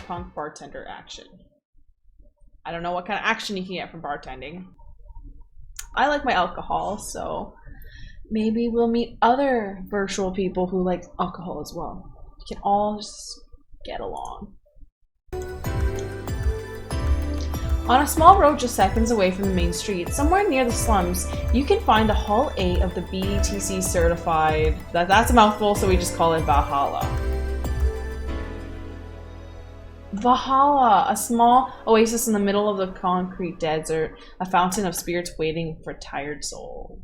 Cyberpunk Bartender Action. I don't know what kind of action you can get from bartending. I like my alcohol, so maybe we'll meet other virtual people who like alcohol as well. We can all just get along. On a small road just seconds away from the main street, somewhere near the slums, you can find the Hull 8 of the BTC certified... That's a mouthful, so we just call it Valhalla. Valhalla, a small oasis in the middle of the concrete desert, a fountain of spirits waiting for a tired soul.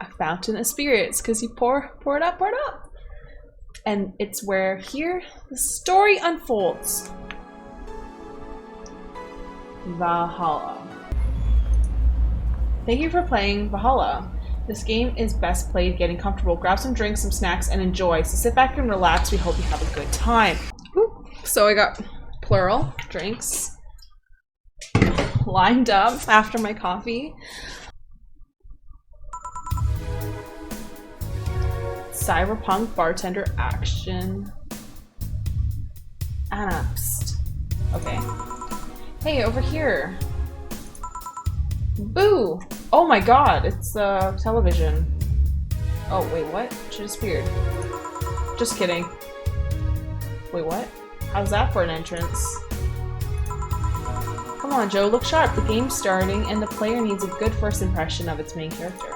A fountain of spirits, because you pour it up. And it's where here the story unfolds. Valhalla. Thank you for playing Valhalla. This game is best played getting comfortable. Grab some drinks, some snacks, and enjoy. So sit back and relax. We hope you have a good time. Woo. So I got plural drinks lined up after my coffee. Cyberpunk Bartender Action. Anapst. Okay. Hey, over here. Boo! Oh my god, it's the television. Oh, wait, what? She disappeared. Just kidding. Wait, what? How's that for an entrance? Come on, Joe, look sharp. The game's starting, and the player needs a good first impression of its main character.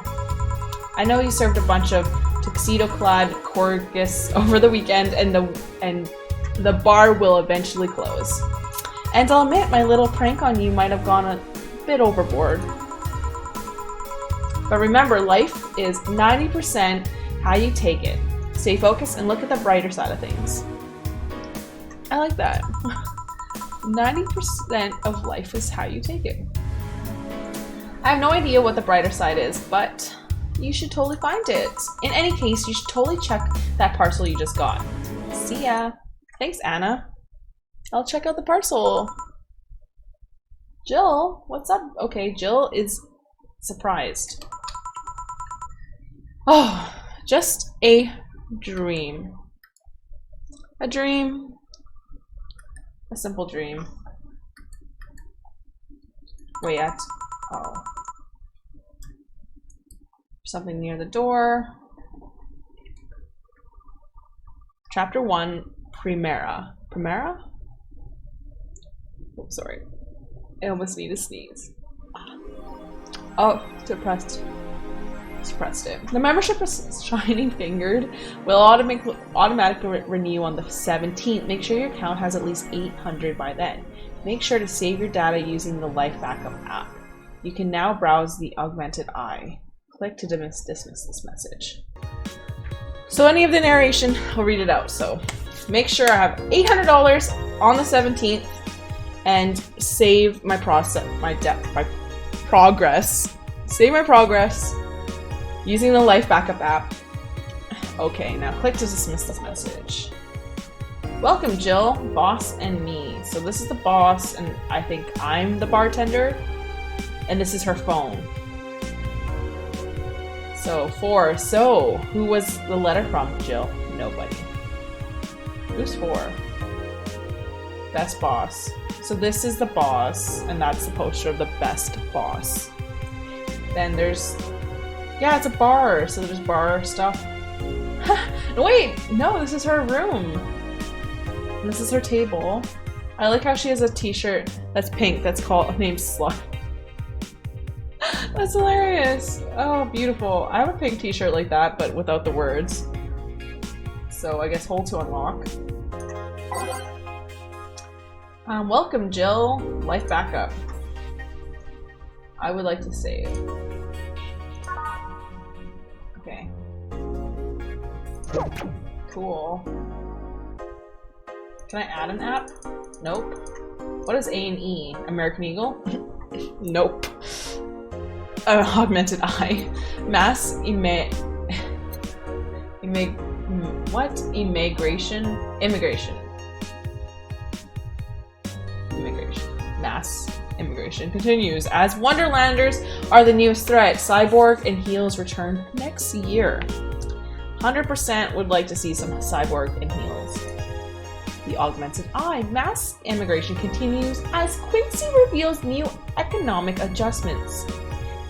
I know you served a bunch of tuxedo-clad Corgus over the weekend, and the bar will eventually close. And I'll admit, my little prank on you might have gone a bit overboard. But remember, life is 90% how you take it. Stay focused and look at the brighter side of things. I like that. 90% of life is how you take it. I have no idea what the brighter side is, but you should totally find it. In any case, you should totally check that parcel you just got. See ya. Thanks, Anna. I'll check out the parcel. Jill, what's up? Okay, Jill is surprised. Oh, just a dream. A dream. A simple dream. Wait, oh. Something near the door. Chapter 1, Primera. Primera? Oh, sorry. I almost need to sneeze. Oh, suppressed it. The membership is Shining Fingered will automatically renew on the 17th. Make sure your account has at least 800 by then. Make sure to save your data using the Life Backup app. You can now browse the Augmented Eye. Click to dismiss this message. So any of the narration, I'll read it out. So make sure I have $800 on the 17th and save my progress. Save my progress using the Life Backup app. Okay, now click to dismiss this message. Welcome, Jill, boss, and me. So this is the boss, and I think I'm the bartender, and this is her phone. So who was the letter from, Jill? Nobody. Who's for? Best boss. So this is the boss, and that's the poster of the best boss. Then there's, yeah, it's a bar, so there's bar stuff. Wait, no, this is her room. And this is her table. I like how she has a t-shirt that's pink that's named Slut. That's hilarious. Oh, beautiful. I have a pink t-shirt like that, but without the words. So I guess hold to unlock. Welcome, Jill. Life Backup. I would like to save. Okay. Cool. Can I add an app? Nope. What is A&E? American Eagle? Nope. Augmented Eye. Mass Immigration. Mass immigration continues as Wonderlanders are the newest threat. Cyborg and Heels return next year. 100% would like to see some Cyborg and Heels. The Augmented Eye. Mass immigration continues as Quincy reveals new economic adjustments.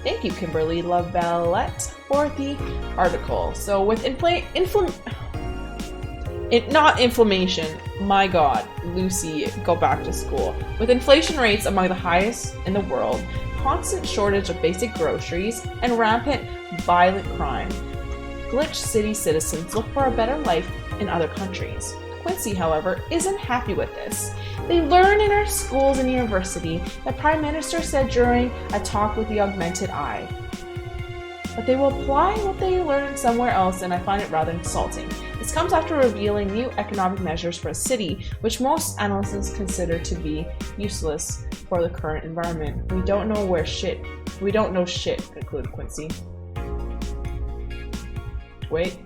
Thank you, Kimberly Lavallette, for the article. So with not inflammation, my god, Lucy, go back to school. With inflation rates among the highest in the world, constant shortage of basic groceries, and rampant violent crime, Glitch City citizens look for a better life in other countries. Quincy, however, isn't happy with this. They learn in our schools and university that Prime Minister said during a talk with the Augmented Eye. But they will apply what they learned somewhere else, and I find it rather insulting. This comes after revealing new economic measures for a city, which most analysts consider to be useless for the current environment. We don't know shit, concluded Quincy. Wait.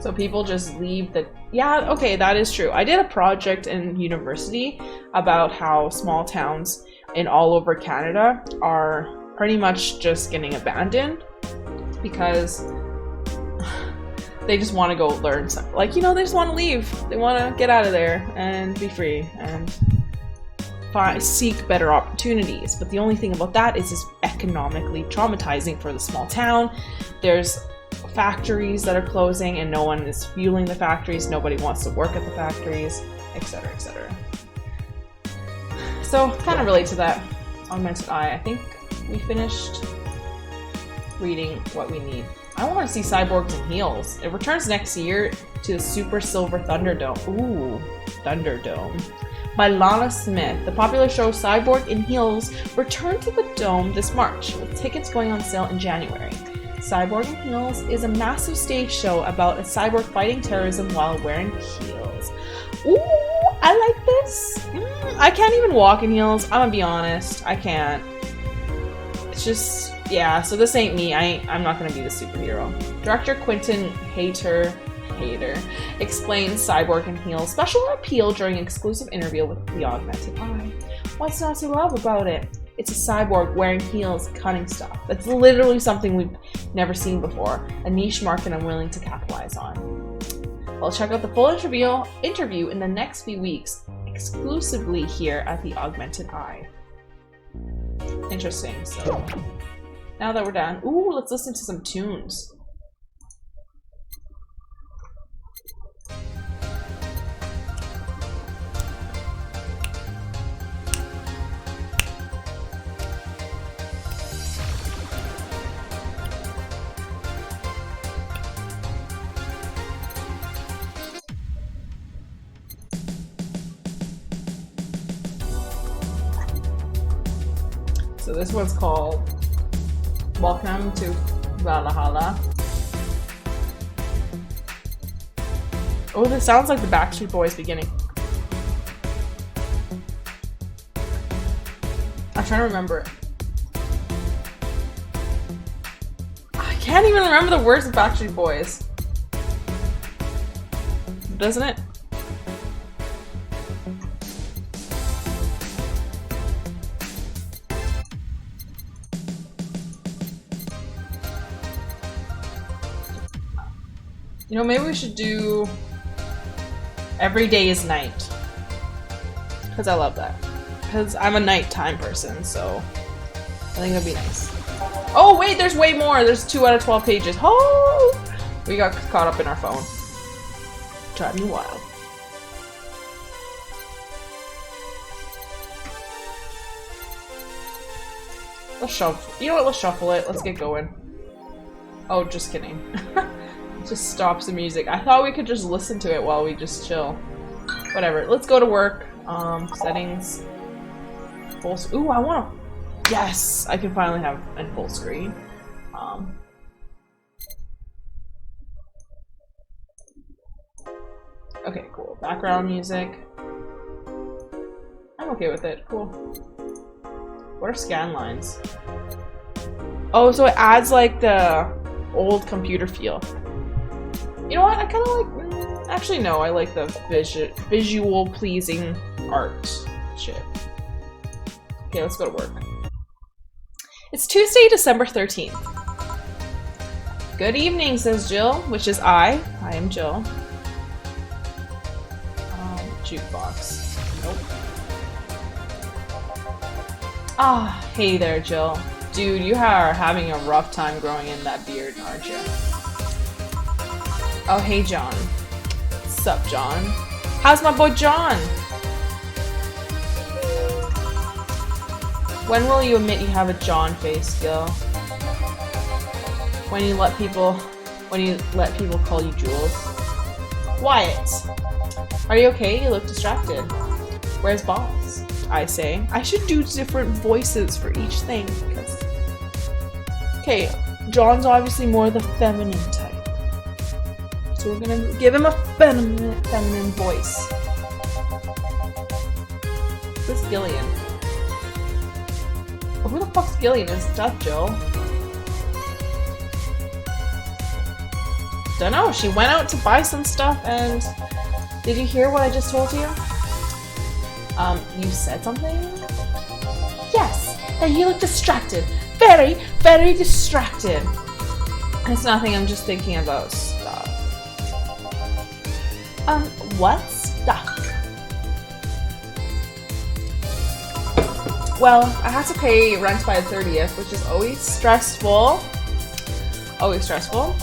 So people just leave the... Yeah, okay, that is true. I did a project in university about how small towns in all over Canada are pretty much just getting abandoned because they just want to go learn something. Like, you know, they just want to leave. They want to get out of there and be free and seek better opportunities. But the only thing about that is it's economically traumatizing for the small town. There's factories that are closing and no one is fueling the factories, nobody wants to work at the factories, etc., etc. So kind of relate to that Augmented Eye. I think we finished reading what we need. I want to see Cyborgs in Heels. It returns next year to the Super Silver Thunderdome. Ooh, Thunderdome. By Lana Smith. The popular show Cyborg in Heels returned to the Dome this March, with tickets going on sale in January. Cyborg in Heels is a massive stage show about a cyborg fighting terrorism while wearing heels. Ooh, I like this. I can't even walk in heels. I'm gonna be honest. I can't. It's just, yeah, so this ain't me. I'm not gonna be the superhero. Director Quentin Hayter explains Cyborg in Heels' special appeal during an exclusive interview with the Augmented Eye. What's not to love about it? It's a cyborg wearing heels, cutting stuff. That's literally something we've never seen before. A niche market I'm willing to capitalize on. Well, check out the full interview in the next few weeks, exclusively here at the Augmented Eye. Interesting, so now that we're done, ooh, let's listen to some tunes. So this one's called Welcome to Valhalla. Oh, this sounds like the Backstreet Boys beginning. I'm trying to remember it. I can't even remember the words of Backstreet Boys. Doesn't it? You know, maybe we should do Every Day is Night. Because I love that. Because I'm a nighttime person, so I think it'd be nice. Oh, wait, there's way more. There's 2 out of 12 pages. Oh! We got caught up in our phone. Drive me wild. Let's shuffle. You know what? Let's shuffle it. Let's get going. Oh, just kidding. Just stops the music. I thought we could just listen to it while we just chill. Whatever. Let's go to work. Settings. Full. Ooh, I want to. Yes, I can finally have a full screen. Okay, cool. Background music. I'm okay with it. Cool. What are scan lines? Oh, so it adds like the old computer feel. You know what? I kind of like. Actually, no. I like the visual pleasing art shit. Okay, let's go to work. It's Tuesday, December 13th. Good evening, says Jill, which is I. I am Jill. Jukebox. Nope. Ah, hey there, Jill. Dude, you are having a rough time growing in that beard, aren't you? Oh, hey, John. Sup, John? How's my boy John? When will you admit you have a John face, Gil? When you let people call you Jules? Wyatt! Are you okay? You look distracted. Where's Boss? I say. I should do different voices for each thing, because... Okay, John's obviously more the feminine type. So we're gonna give him a feminine voice. Who's Gillian? Oh, who the fuck's Gillian? Is that Jill? Dunno, she went out to buy some stuff and... Did you hear what I just told you? You said something? Yes, and you look distracted. Very, very distracted. It's nothing, I'm just thinking about stuff. What stuff? Well, I have to pay rent by the 30th, which is always stressful. Always stressful.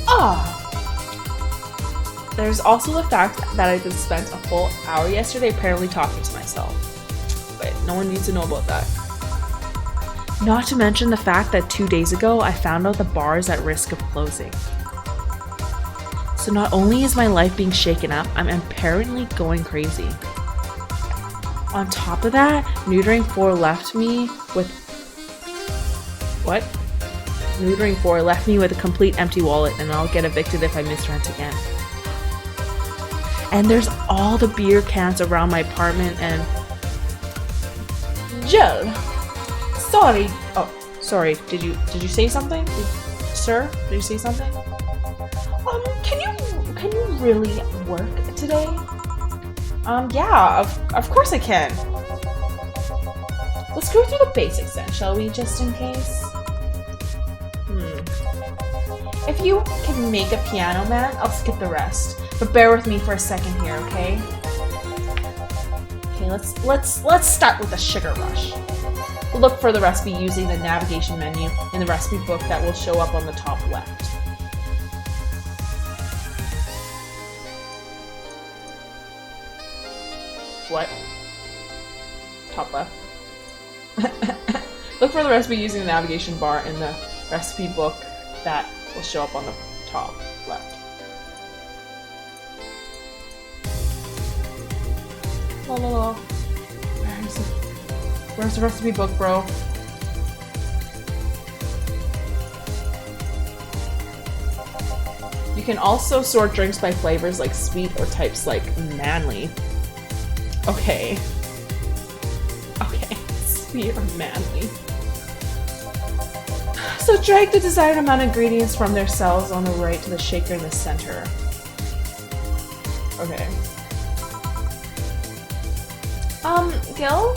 Ah! There's also the fact that I just spent a full hour yesterday apparently talking to myself. But no one needs to know about that. Not to mention the fact that 2 days ago I found out the bar is at risk of closing. So not only is my life being shaken up, I'm apparently going crazy. On top of that, Neutering 4 left me with... What? Neutering 4 left me with a complete empty wallet and I'll get evicted if I miss rent again. And there's all the beer cans around my apartment and... Jill! Sorry! Oh, sorry, did you say something? Sir, did you say something? Can you really work today? Yeah, of course I can. Let's go through the basics then, shall we, just in case? If you can make a piano man, I'll skip the rest. But bear with me for a second here, okay? Okay, let's start with the sugar rush. We'll look for the recipe using the navigation menu in the recipe book that will show up on the top left. What? Top left. Look for the recipe using the navigation bar in the recipe book that will show up on the top left. La. Where's the recipe book, bro? You can also sort drinks by flavors like sweet or types like manly. Okay. Okay, sweet or manly. So drag the desired amount of ingredients from their cells on the right to the shaker in the center. Okay. Gil?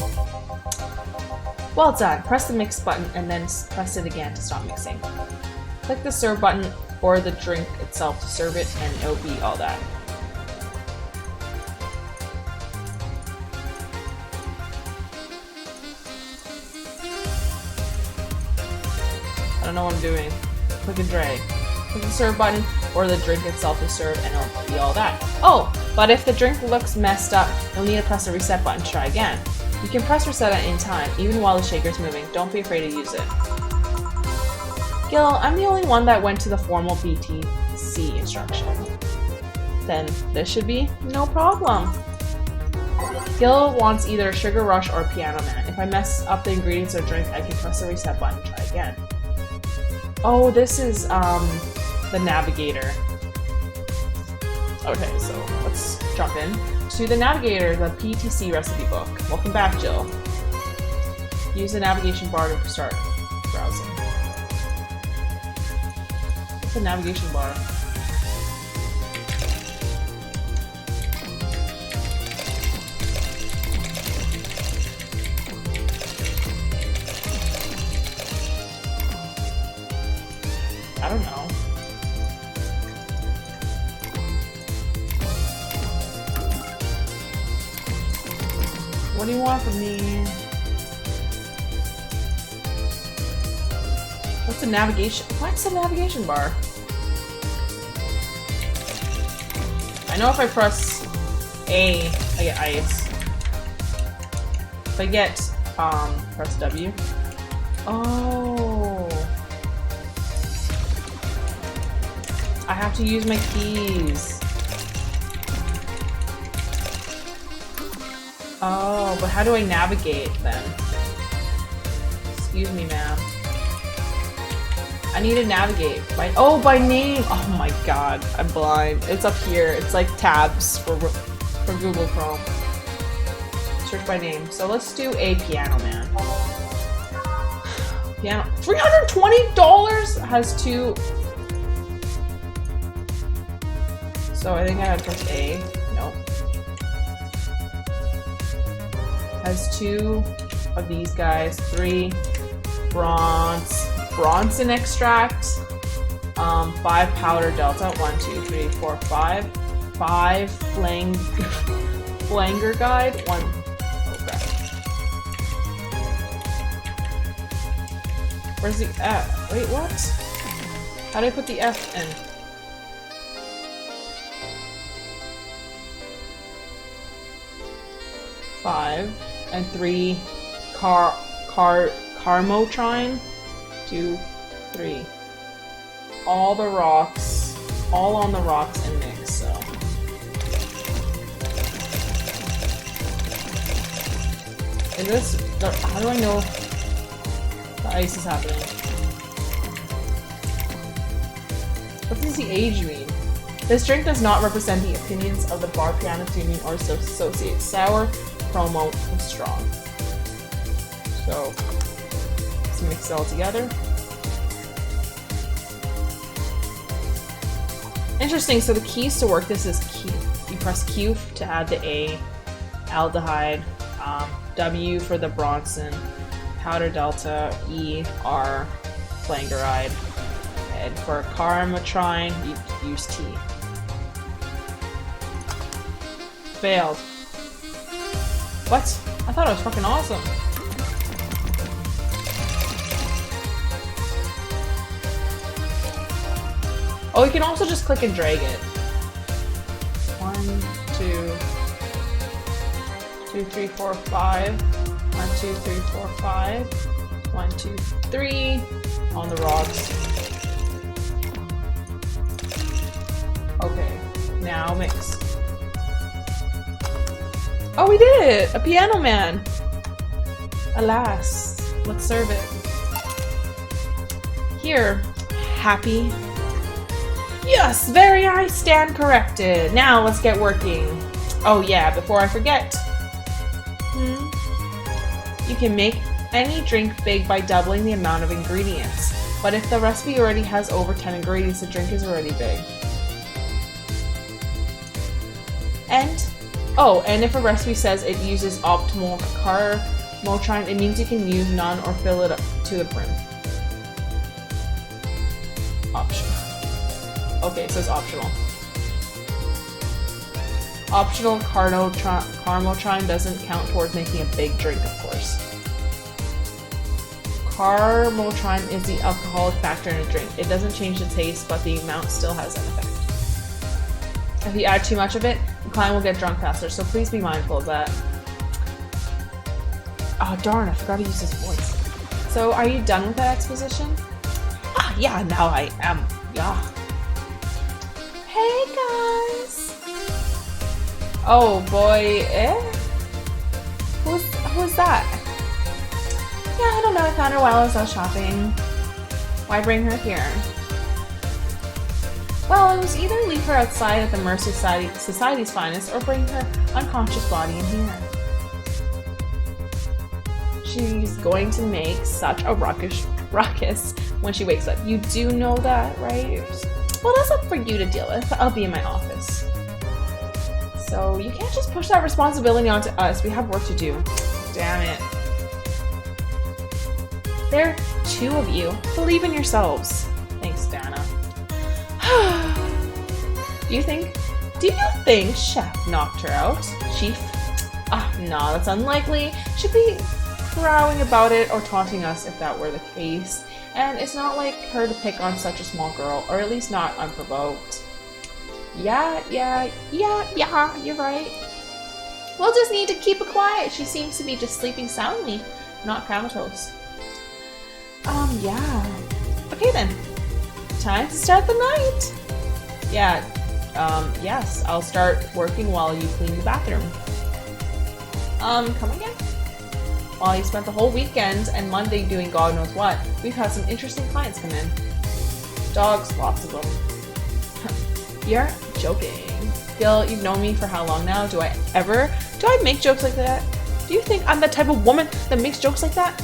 Well done. Press the mix button and then press it again to stop mixing. Click the serve button or the drink itself to serve it and it'll be all that. I don't know what I'm doing. Click and drag. Click the serve button or the drink itself to serve and it'll be all that. Oh, but if the drink looks messed up, you'll need to press the reset button to try again. You can press reset at any time, even while the shaker's moving. Don't be afraid to use it. Gil, I'm the only one that went to the formal BTC instruction. Then this should be no problem. Gil wants either a sugar rush or a piano man. If I mess up the ingredients or drink, I can press the reset button and try again. Oh, this is the navigator. Okay, so let's jump in to the navigator, the PTC recipe book. Welcome back, Jill. Use the navigation bar to start browsing. What's the navigation bar? do you want from me? What's the navigation? What's the navigation bar? I know if I press A, I get ice. If I get, press W. Oh. I have to use my keys. Oh, but how do I navigate then? Excuse me, ma'am. I need to navigate by by name. Oh my god, I'm blind. It's up here. It's like tabs for Google Chrome. Search by name. So let's do a piano man. Piano. $320 has two. So I think I have to press A. Nope. Has two of these guys. 3 Bronson extract. 5 powder delta. 1, 2, 3, 4, 5. 5 flanger guide. 1. Okay. Where's the F? Wait, what? How do I put the F in? Five and 3 Carmotrine. 2, 3. All the rocks, all on the rocks and mix. So is this? How do I know the ice is happening? What does the age mean? This drink does not represent the opinions of the Bar Pianists Union or Associate. Sour, promo, and strong. So let's mix it all together. Interesting. So the keys to work this is Q. You press Q to add the A, aldehyde, W for the Bronson, powder delta, E, R, flangeride, and for Carmotrine, you use T. Failed. What? I thought it was fucking awesome. Oh, you can also just click and drag it. 1, 2, 2, 3, 4, 5. 1, 2, 3, 4, 5. 1, 2, 3. On the rocks. Okay, now mix. Oh, we did it! A piano man! Alas, let's serve it. Here, happy. Yes, I stand corrected. Now let's get working. Oh yeah, before I forget. You can make any drink big by doubling the amount of ingredients. But if the recipe already has over 10 ingredients, the drink is already big. And if a recipe says it uses optimal Carmotrine, it means you can use none or fill it up to the brim. Optional. Okay, it says optional. Optional Carmotrine doesn't count towards making a big drink, of course. Carmotrine is the alcoholic factor in a drink. It doesn't change the taste, but the amount still has an effect. If you add too much of it, the client will get drunk faster, so please be mindful of that. Oh darn, I forgot to use his voice. So, are you done with that exposition? Ah, yeah, now I am. Yeah. Hey guys! Oh boy, Who's that? Yeah, I don't know, I found her while I was out shopping. Why bring her here? Well, it was either leave her outside at the Mercy Society's finest or bring her unconscious body in here. She's going to make such a ruckus when she wakes up. You do know that, right? Well, that's up for you to deal with. I'll be in my office. So you can't just push that responsibility onto us. We have work to do. Damn it. There are 2 of you. Believe in yourselves. Thanks, Dana. Do you think Chef knocked her out? Chief? Ah, Nah, that's unlikely. She'd be crowing about it or taunting us if that were the case. And it's not like her to pick on such a small girl, or at least not unprovoked. Yeah, you're right. We'll just need to keep it quiet. She seems to be just sleeping soundly, not comatose. Yeah. Okay then. Time to start the night. Yeah, yes, I'll start working while you clean the bathroom. Come again? While you spent the whole weekend and Monday doing God knows what, we've had some interesting clients come in. Dogs, lots of them. You're joking. Gil, you've known me for how long now? Do I make jokes like that? Do you think I'm the type of woman that makes jokes like that?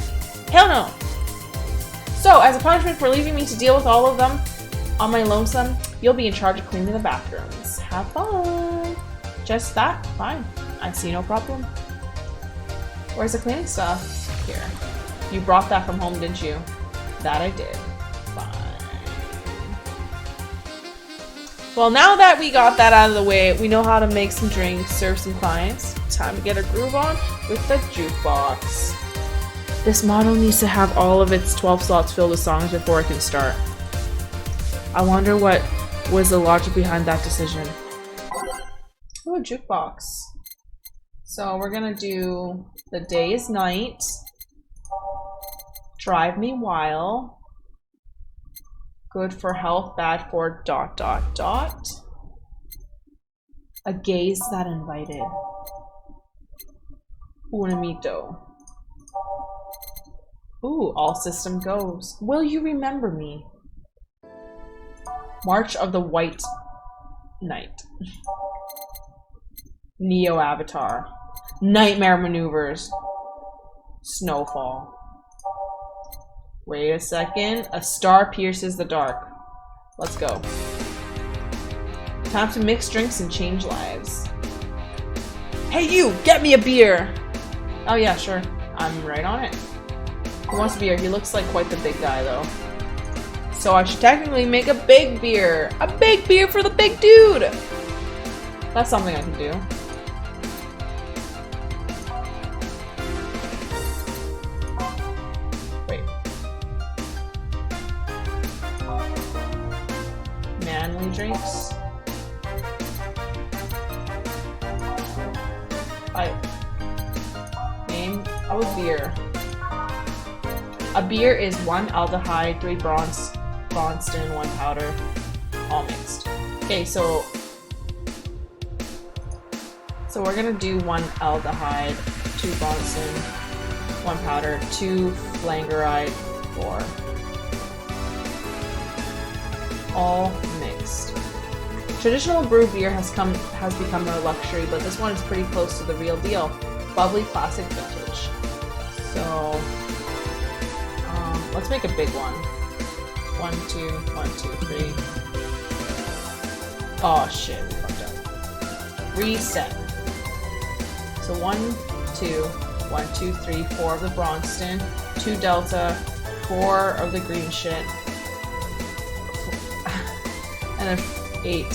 Hell no! So, as a punishment for leaving me to deal with all of them on my lonesome, you'll be in charge of cleaning the bathrooms. Have fun! Just that? Fine. I see no problem. Where's the cleaning stuff? Here. You brought that from home, didn't you? That I did. Fine. Well, now that we got that out of the way, we know how to make some drinks, serve some clients. Time to get a groove on with the jukebox. This model needs to have all of its 12 slots filled with songs before it can start. I wonder what was the logic behind that decision. Oh, jukebox. So we're gonna do The Day is Night, Drive Me Wild, Good for Health, Bad for ... A Gaze That Invited, Unamito. Ooh, All System Goes. Will You Remember Me? March of the White Knight. Neo Avatar. Nightmare Maneuvers. Snowfall. Wait a second. A Star Pierces the Dark. Let's go. Time to mix drinks and change lives. Hey you! Get me a beer! Oh yeah, sure. I'm right on it. Who wants a beer? He looks like quite the big guy though. So I should technically make a big beer. A big beer for the big dude! That's something I can do. Wait. Manly drinks. Name of a beer. A beer is 1 aldehyde, 3 Bronston, 1 powder, all mixed. Okay, so we're gonna do 1 aldehyde, 2 Bronston, 1 powder, 2 Langeride, 4. All mixed. Traditional brew beer has become a luxury, but this one is pretty close to the real deal. Bubbly classic vintage. So let's make a big one. 1, 2, 1, 2, 3. Oh shit, we fucked up. Reset. So 1, 2, 1, 2, 3, 4 of the Bronston, 2 Delta, 4 of the green shit, and then 8.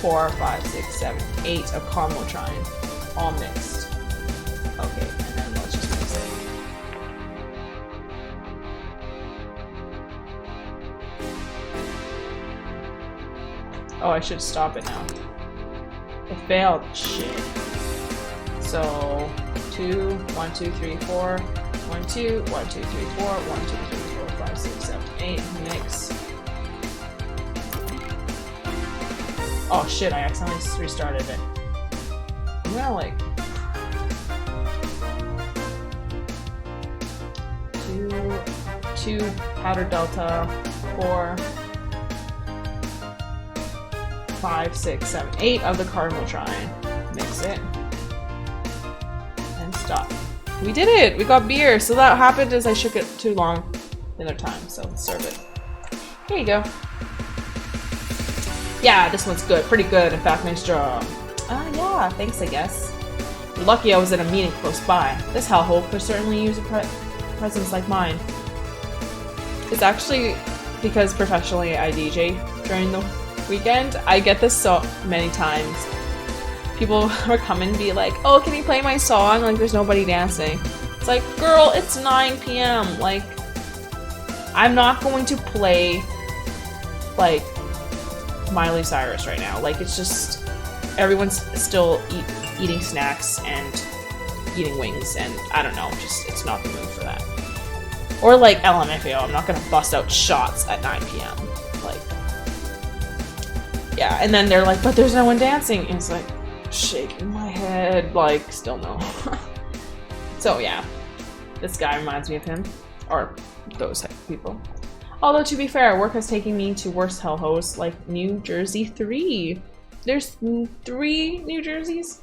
4, 5, 6, 7, 8 of caramel trine, all mixed. Okay, and then let's just mix it. Oh, I should stop it now. It failed. Shit. So 2, 1, 2, 3, 4, 1, 2, 1, 2, 3, 4, 1, 2, 3, 4, 5, 6, 7, 8. Mix. Oh shit, I accidentally restarted it. I'm gonna like... 2 powder delta, 4, 5, 6, 7, 8 of the cardinal trine. Mix it. And stop. We did it! We got beer! So that happened is I shook it too long the other time, so let's serve it. Here you go. Yeah, this one's good. Pretty good, in fact, nice job. Yeah, thanks, I guess. You're lucky I was at a meeting close by. This hellhole could certainly use a presence like mine. It's actually because professionally I DJ during the weekend. I get this so many times. People are coming and be like, oh, can you play my song? Like, there's nobody dancing. It's like, girl, it's 9 p.m. Like, I'm not going to play, like, Miley Cyrus right now. Like, it's just, everyone's still eating snacks and eating wings, and I don't know, just, it's not the mood for that. Or, like, LMFAO, I'm not gonna bust out shots at 9 p.m. Like, yeah, and then they're like, but there's no one dancing. And it's like, shaking my head, like, still no. So yeah, this guy reminds me of him, or those type of people. Although to be fair, work has taken me to worse hellholes like New Jersey 3. There's 3 New Jerseys?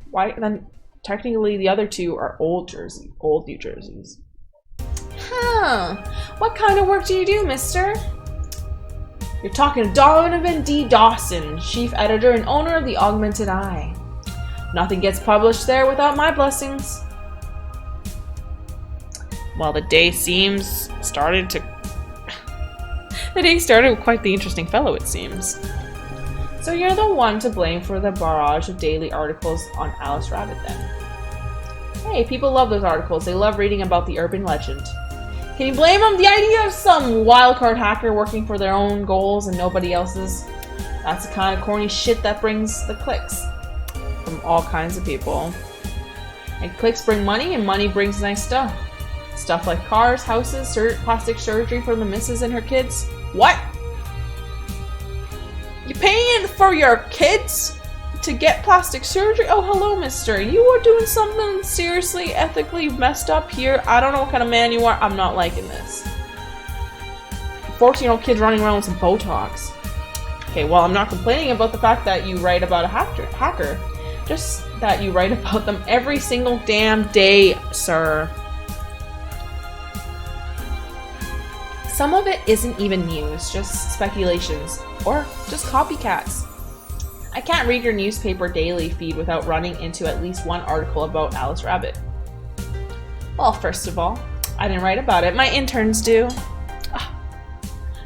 Why then technically the other 2 are old New Jerseys. Huh. What kind of work do you do, mister? You're talking to Donovan D. Dawson, chief editor and owner of the Augmented Eye. Nothing gets published there without my blessings. Well, the day started with quite the interesting fellow, it seems. So you're the one to blame for the barrage of daily articles on Alice Rabbit, then. Hey, people love those articles. They love reading about the urban legend. Can you blame them? The idea of some wildcard hacker working for their own goals and nobody else's? That's the kind of corny shit that brings the clicks. From all kinds of people. And clicks bring money, and money brings nice stuff. Stuff like cars, houses, plastic surgery for the missus and her kids. What? You paying for your kids to get plastic surgery? Oh, hello, mister. You are doing something seriously ethically messed up here. I don't know what kind of man you are. I'm not liking this. 14-year-old kids running around with some Botox. Okay, well, I'm not complaining about the fact that you write about a hacker. Just that you write about them every single damn day, sir. Some of it isn't even news, just speculations, or just copycats. I can't read your newspaper daily feed without running into at least one article about Alice Rabbit. Well, first of all, I didn't write about it. My interns do.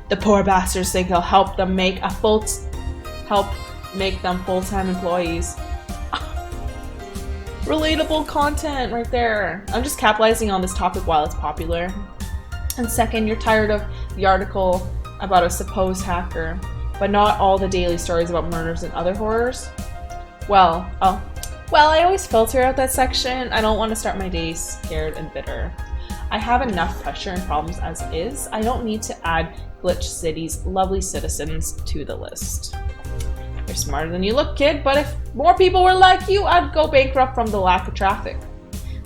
The poor bastards think I'll help make them full-time employees. Relatable content right there. I'm just capitalizing on this topic while it's popular. And second, you're tired of the article about a supposed hacker, but not all the daily stories about murders and other horrors? Well, I always filter out that section. I don't want to start my day scared and bitter. I have enough pressure and problems as is. I don't need to add Glitch City's lovely citizens to the list. You're smarter than you look, kid, but if more people were like you, I'd go bankrupt from the lack of traffic.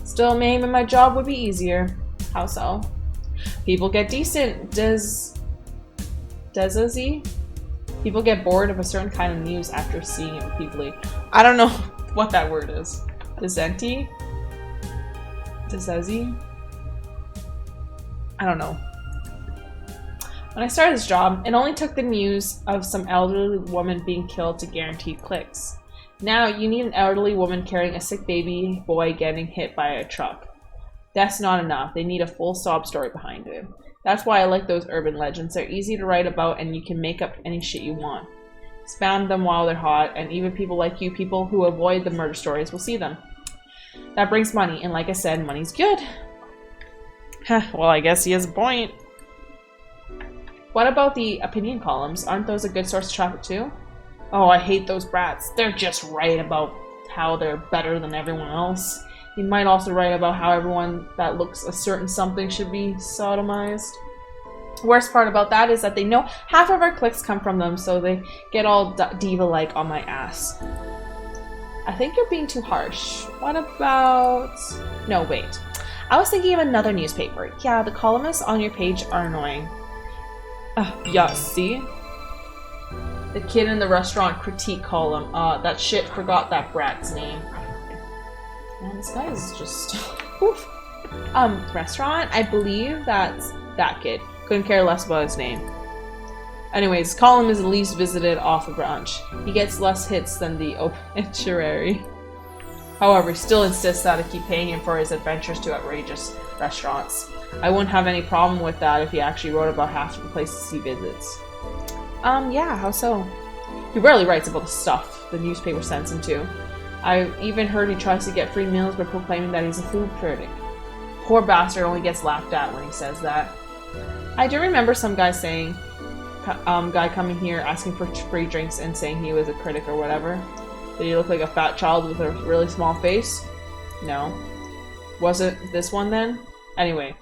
Still, maybe my job would be easier. How so? People get decent. People get bored of a certain kind of news after seeing it repeatedly. I don't know what that word is. Dissenti? I don't know. When I started this job, it only took the news of some elderly woman being killed to guarantee clicks. Now, you need an elderly woman carrying a sick baby boy getting hit by a truck. That's not enough. They need a full sob story behind it. That's why I like those urban legends. They're easy to write about and you can make up any shit you want. Spam them while they're hot, and even people like you, people who avoid the murder stories, will see them. That brings money, and like I said, money's good. Well, I guess he has a point. What about the opinion columns? Aren't those a good source of traffic too? Oh, I hate those brats. They're just right about how they're better than everyone else. You might also write about how everyone that looks a certain something should be sodomized. Worst part about that is that they know half of our clicks come from them, so they get all diva-like on my ass. I think you're being too harsh. What about... No, wait. I was thinking of another newspaper. Yeah, the columnists on your page are annoying. Yeah, see? The kid in the restaurant critique column. That shit forgot that brat's name. Man, this guy is just... Oof. Restaurant? I believe that's that kid. Couldn't care less about his name. Anyways, column is the least visited off a branch. He gets less hits than the obituary. However, he still insists that I keep paying him for his adventures to outrageous restaurants. I wouldn't have any problem with that if he actually wrote about half of the places he visits. Yeah, how so? He rarely writes about the stuff the newspaper sends him to. I even heard he tries to get free meals by proclaiming that he's a food critic. Poor bastard only gets laughed at when he says that. I do remember some guy coming here asking for free drinks and saying he was a critic or whatever. Did he look like a fat child with a really small face? No. Was it this one then? Anyway.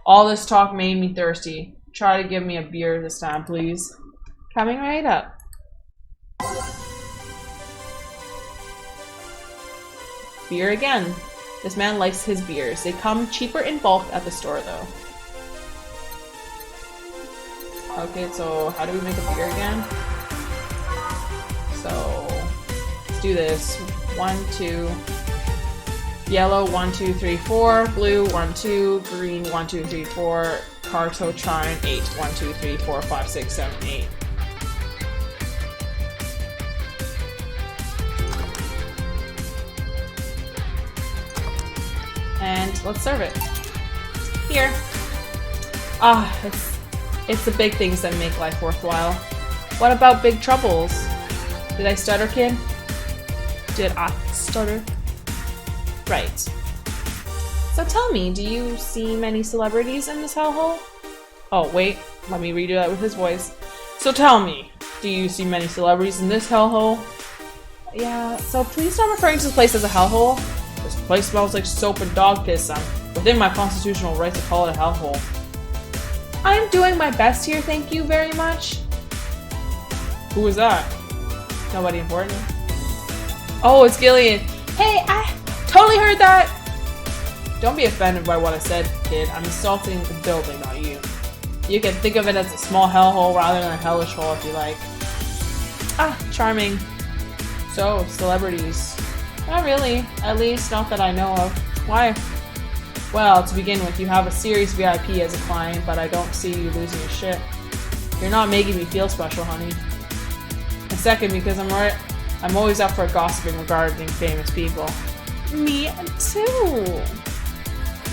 All this talk made me thirsty. Try to give me a beer this time, please. Coming right up. Beer again. This man likes his beers. They come cheaper in bulk at the store, though. Okay, so how do we make a beer again? So, let's do this. 1, 2. Yellow, 1, 2, 3, 4. Blue, 1, 2. Green, 1, 2, 3, 4. Cartotrine, 8. 1, 2, 3, 4, 5, 6, 7, 8. And let's serve it. Here. It's the big things that make life worthwhile. What about big troubles? Did I stutter, kid? Did I stutter? Right. So tell me, do you see many celebrities in this hellhole? Oh, wait. Let me redo that with his voice. So tell me, do you see many celebrities in this hellhole? Yeah, so please stop referring to this place as a hellhole. This place smells like soap and dog piss. I'm within my constitutional right to call it a hellhole. I'm doing my best here, thank you very much. Who was that? Nobody important. Oh, it's Gillian. Hey, I totally heard that. Don't be offended by what I said, kid. I'm insulting the building, not you. You can think of it as a small hellhole rather than a hellish hole if you like. Ah, charming. So, celebrities. Not really. At least, not that I know of. Why? Well, to begin with, you have a serious VIP as a client, but I don't see you losing your shit. You're not making me feel special, honey. And second, because I'm always up for gossiping regarding famous people. Me too.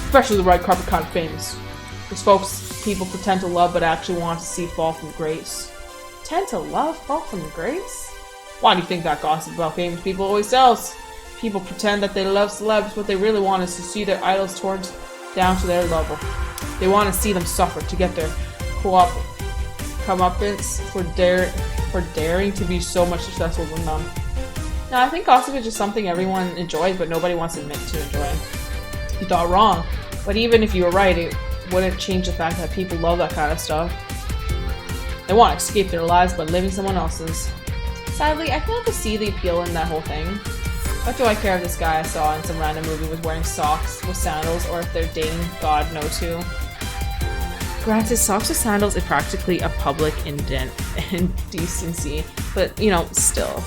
Especially the red carpet kind of famous. Those folks people pretend to love but actually want to see fall from grace. Pretend to love fall from grace? Why do you think that gossip about famous people always sells? People pretend that they love celebs, what they really want is to see their idols torn down to their level. They want to see them suffer to get their comeuppance for daring to be so much successful than them. Now, I think gossip is just something everyone enjoys, but nobody wants to admit to enjoy. You thought wrong, but even if you were right, it wouldn't change the fact that people love that kind of stuff. They want to escape their lives by living someone else's. Sadly, I can't see the appeal in that whole thing. What do I care if this guy I saw in some random movie was wearing socks with sandals, or if they're dating God no to? Granted, socks with sandals is practically a public indecency, but, you know, still.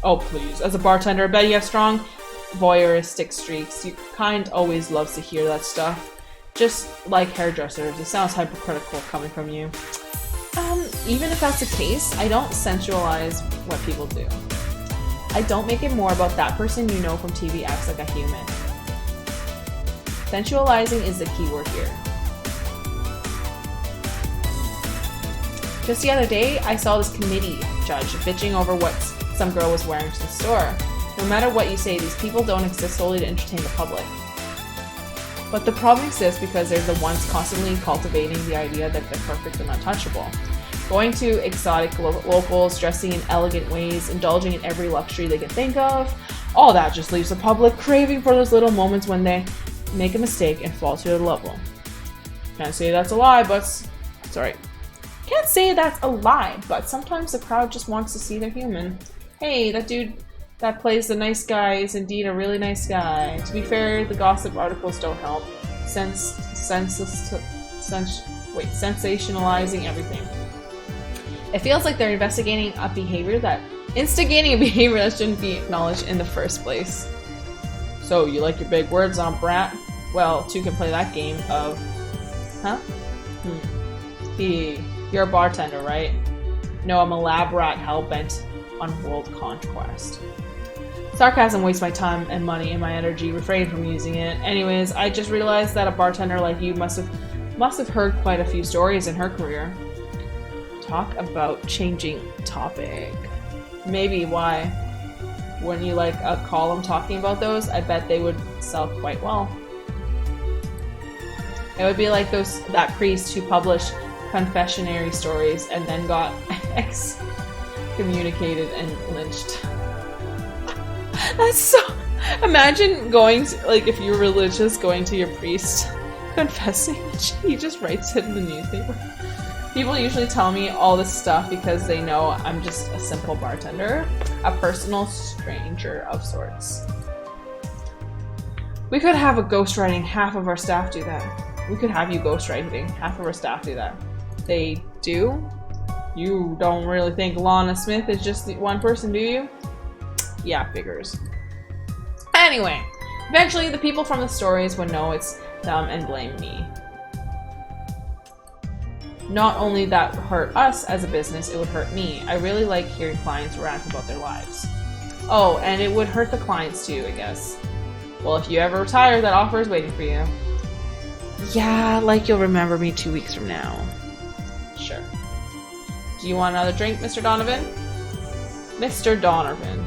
Oh, please. As a bartender, I bet you have strong voyeuristic streaks. Your kind always loves to hear that stuff. Just like hairdressers, it sounds hypocritical coming from you. Even if that's the case, I don't sensualize what people do. I don't make it more about that person you know from TV acts like a human. Sensualizing is the key word here. Just the other day, I saw this committee judge bitching over what some girl was wearing to the store. No matter what you say, these people don't exist solely to entertain the public. But the problem exists because they're the ones constantly cultivating the idea that they're perfect and untouchable. Going to exotic locals, dressing in elegant ways, indulging in every luxury they can think of, all that just leaves the public craving for those little moments when they make a mistake and fall to their level. Can't say that's a lie, but... Sorry. Can't say that's a lie, but sometimes the crowd just wants to see they're human. Hey, that dude that plays the nice guy is indeed a really nice guy. To be fair, the gossip articles don't help. Sensationalizing everything. It feels like they're instigating a behavior that shouldn't be acknowledged in the first place. So, you like your big words on brat? Well, two can play that game of... Huh? You're a bartender, right? No, I'm a lab rat hell-bent on world conquest. Sarcasm wastes my time and money and my energy. Refrain from using it. Anyways, I just realized that a bartender like you must have heard quite a few stories in her career. talk about changing topic. Maybe. Why? When you like a column talking about those, I bet they would sell quite well. It would be like that priest who published confessionary stories and then got excommunicated and lynched. That's so... Imagine going to, like, if you're religious, going to your priest, confessing that he just writes it in the newspaper. People usually tell me all this stuff because they know I'm just a simple bartender, a personal stranger of sorts. We could have a ghostwriting, half of our staff do that. We could have you ghostwriting, half of our staff do that. They do? You don't really think Lana Smith is just the one person, do you? Yeah, figures. Anyway, eventually the people from the stories would know it's them and blame me. Not only that hurt us as a business, it would hurt me. I really like hearing clients rant about their lives. Oh, and it would hurt the clients too, I guess. Well, if you ever retire, that offer is waiting for you. Yeah, like you'll remember me 2 weeks from now. Sure. Do you want another drink, Mr. Donovan? Mr. Donovan.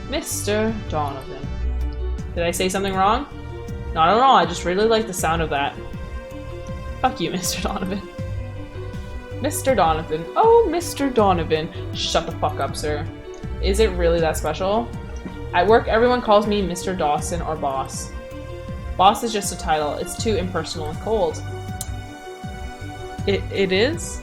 Mr. Donovan. Did I say something wrong? Not at all, I just really like the sound of that. Fuck you, Mr. Donovan. Mr. Donovan. Oh, Mr. Donovan. Shut the fuck up, sir. Is it really that special? At work, everyone calls me Mr. Dawson or Boss. Boss is just a title. It's too impersonal and cold. It is?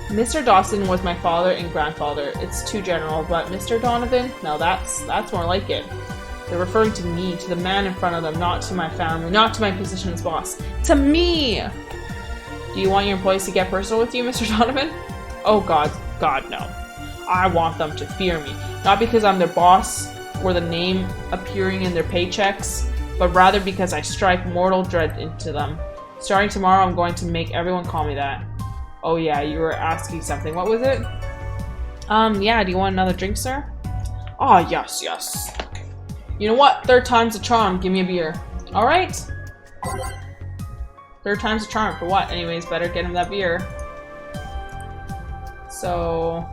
Mr. Dawson was my father and grandfather. It's too general, but Mr. Donovan? No, that's more like it. They're referring to me, to the man in front of them, not to my family, not to my position as boss. To me! Do you want your employees to get personal with you, Mr. Donovan? Oh God, no. I want them to fear me. Not because I'm their boss or the name appearing in their paychecks, but rather because I strike mortal dread into them. Starting tomorrow, I'm going to make everyone call me that. Oh yeah, you were asking something. What was it? Yeah, do you want another drink, sir? Ah, yes. You know what? Third time's a charm. Give me a beer. Alright. Third time's a charm. For what? Anyways, better get him that beer. So,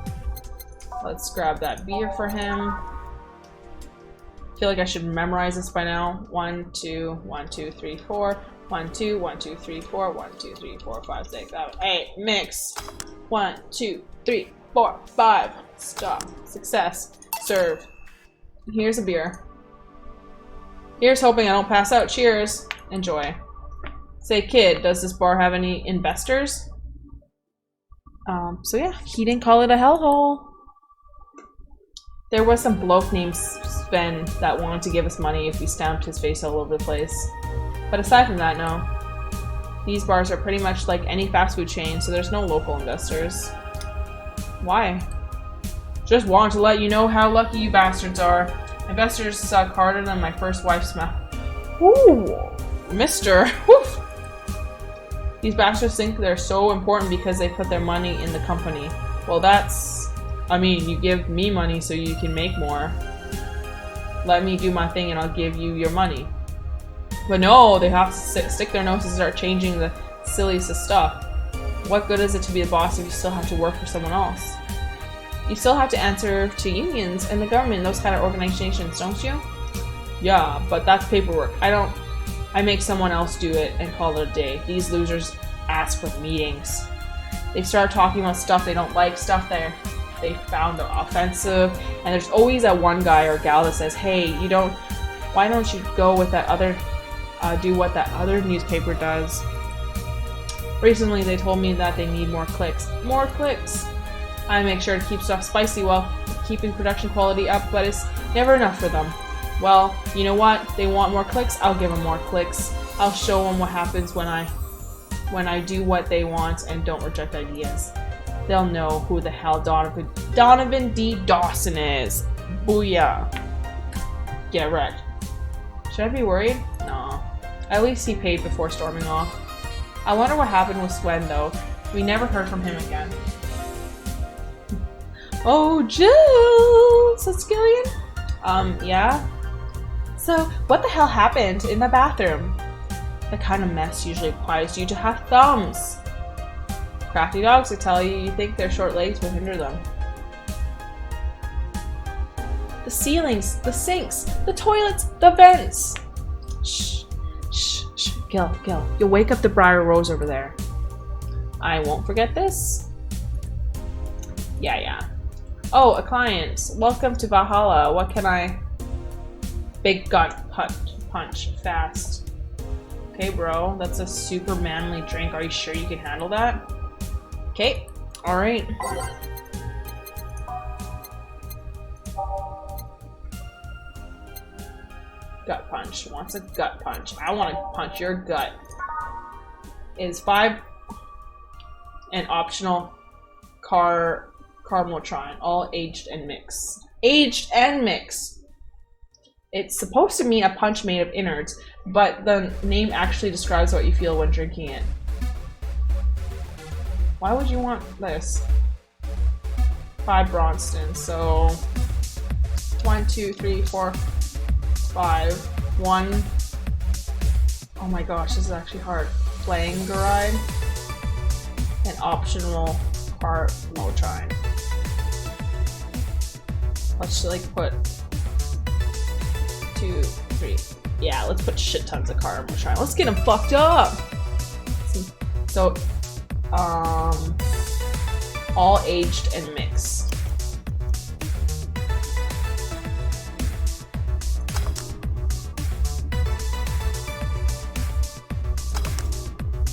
let's grab that beer for him. I feel like I should memorize this by now. 1, 2, 1, 2, 3, 4. 1, 2, 1, 2, 3, 4. 1, 2, 3, 4, 5, 6, 7, 8. Mix. 1, 2, 3, 4, 5. Stop. Success. Serve. Here's a beer. Here's hoping I don't pass out. Cheers. Enjoy. Say, kid, does this bar have any investors? So yeah, he didn't call it a hellhole. There was some bloke named Sven that wanted to give us money if we stamped his face all over the place. But aside from that, no. These bars are pretty much like any fast food chain, so there's no local investors. Why? Just wanted to let you know how lucky you bastards are. Investors suck harder than my first wife's mouth. Ooh, mister. Woof. These bastards think they're so important because they put their money in the company. Well, that's... I mean, you give me money so you can make more. Let me do my thing and I'll give you your money. But no, they have to stick their noses and start changing the silliest of stuff. What good is it to be a boss if you still have to work for someone else? You still have to answer to unions and the government, those kind of organizations, don't you? Yeah, but that's paperwork. I make someone else do it and call it a day. These losers ask for meetings. They start talking about stuff they don't like, stuff they found offensive, and there's always that one guy or gal that says, hey, why don't you go with that other, do what that other newspaper does? Recently they told me that they need more clicks. More clicks! I make sure to keep stuff spicy while keeping production quality up, but it's never enough for them. Well, you know what? They want more clicks, I'll give them more clicks. I'll show them what happens when I do what they want and don't reject ideas. They'll know who the hell Donovan D. Dawson is. Booyah. Get wrecked. Should I be worried? No. At least he paid before storming off. I wonder what happened with Sven though. We never heard from him again. Oh, Jill! That's Gillian? Yeah? So, what the hell happened in the bathroom? The kind of mess usually requires you to have thumbs. crafty dogs, I tell you, you think their short legs will hinder them. The ceilings, the sinks, the toilets, the vents. Shh, shh, shh. Gil, you'll wake up the Briar Rose over there. I won't forget this. Yeah. Oh, a client. Welcome to Valhalla. What can I... Big gut punch. Fast. Okay, bro. That's a super manly drink. Are you sure you can handle that? Okay. Alright. Gut punch. Wants a gut punch. I want to punch your gut. Is 5 an optional Caramotron, all aged and mixed. Aged and mixed! It's supposed to mean a punch made of innards, but the name actually describes what you feel when drinking it. Why would you want this? 5 Bronston, so 1, 2, 3, 4, 5. 1. Oh my gosh, this is actually hard. Flangeride. An optional Caramotron. Let's like put 2, 3. Yeah, let's put shit tons of Caramotron. Let's get them fucked up. So, all aged and mixed.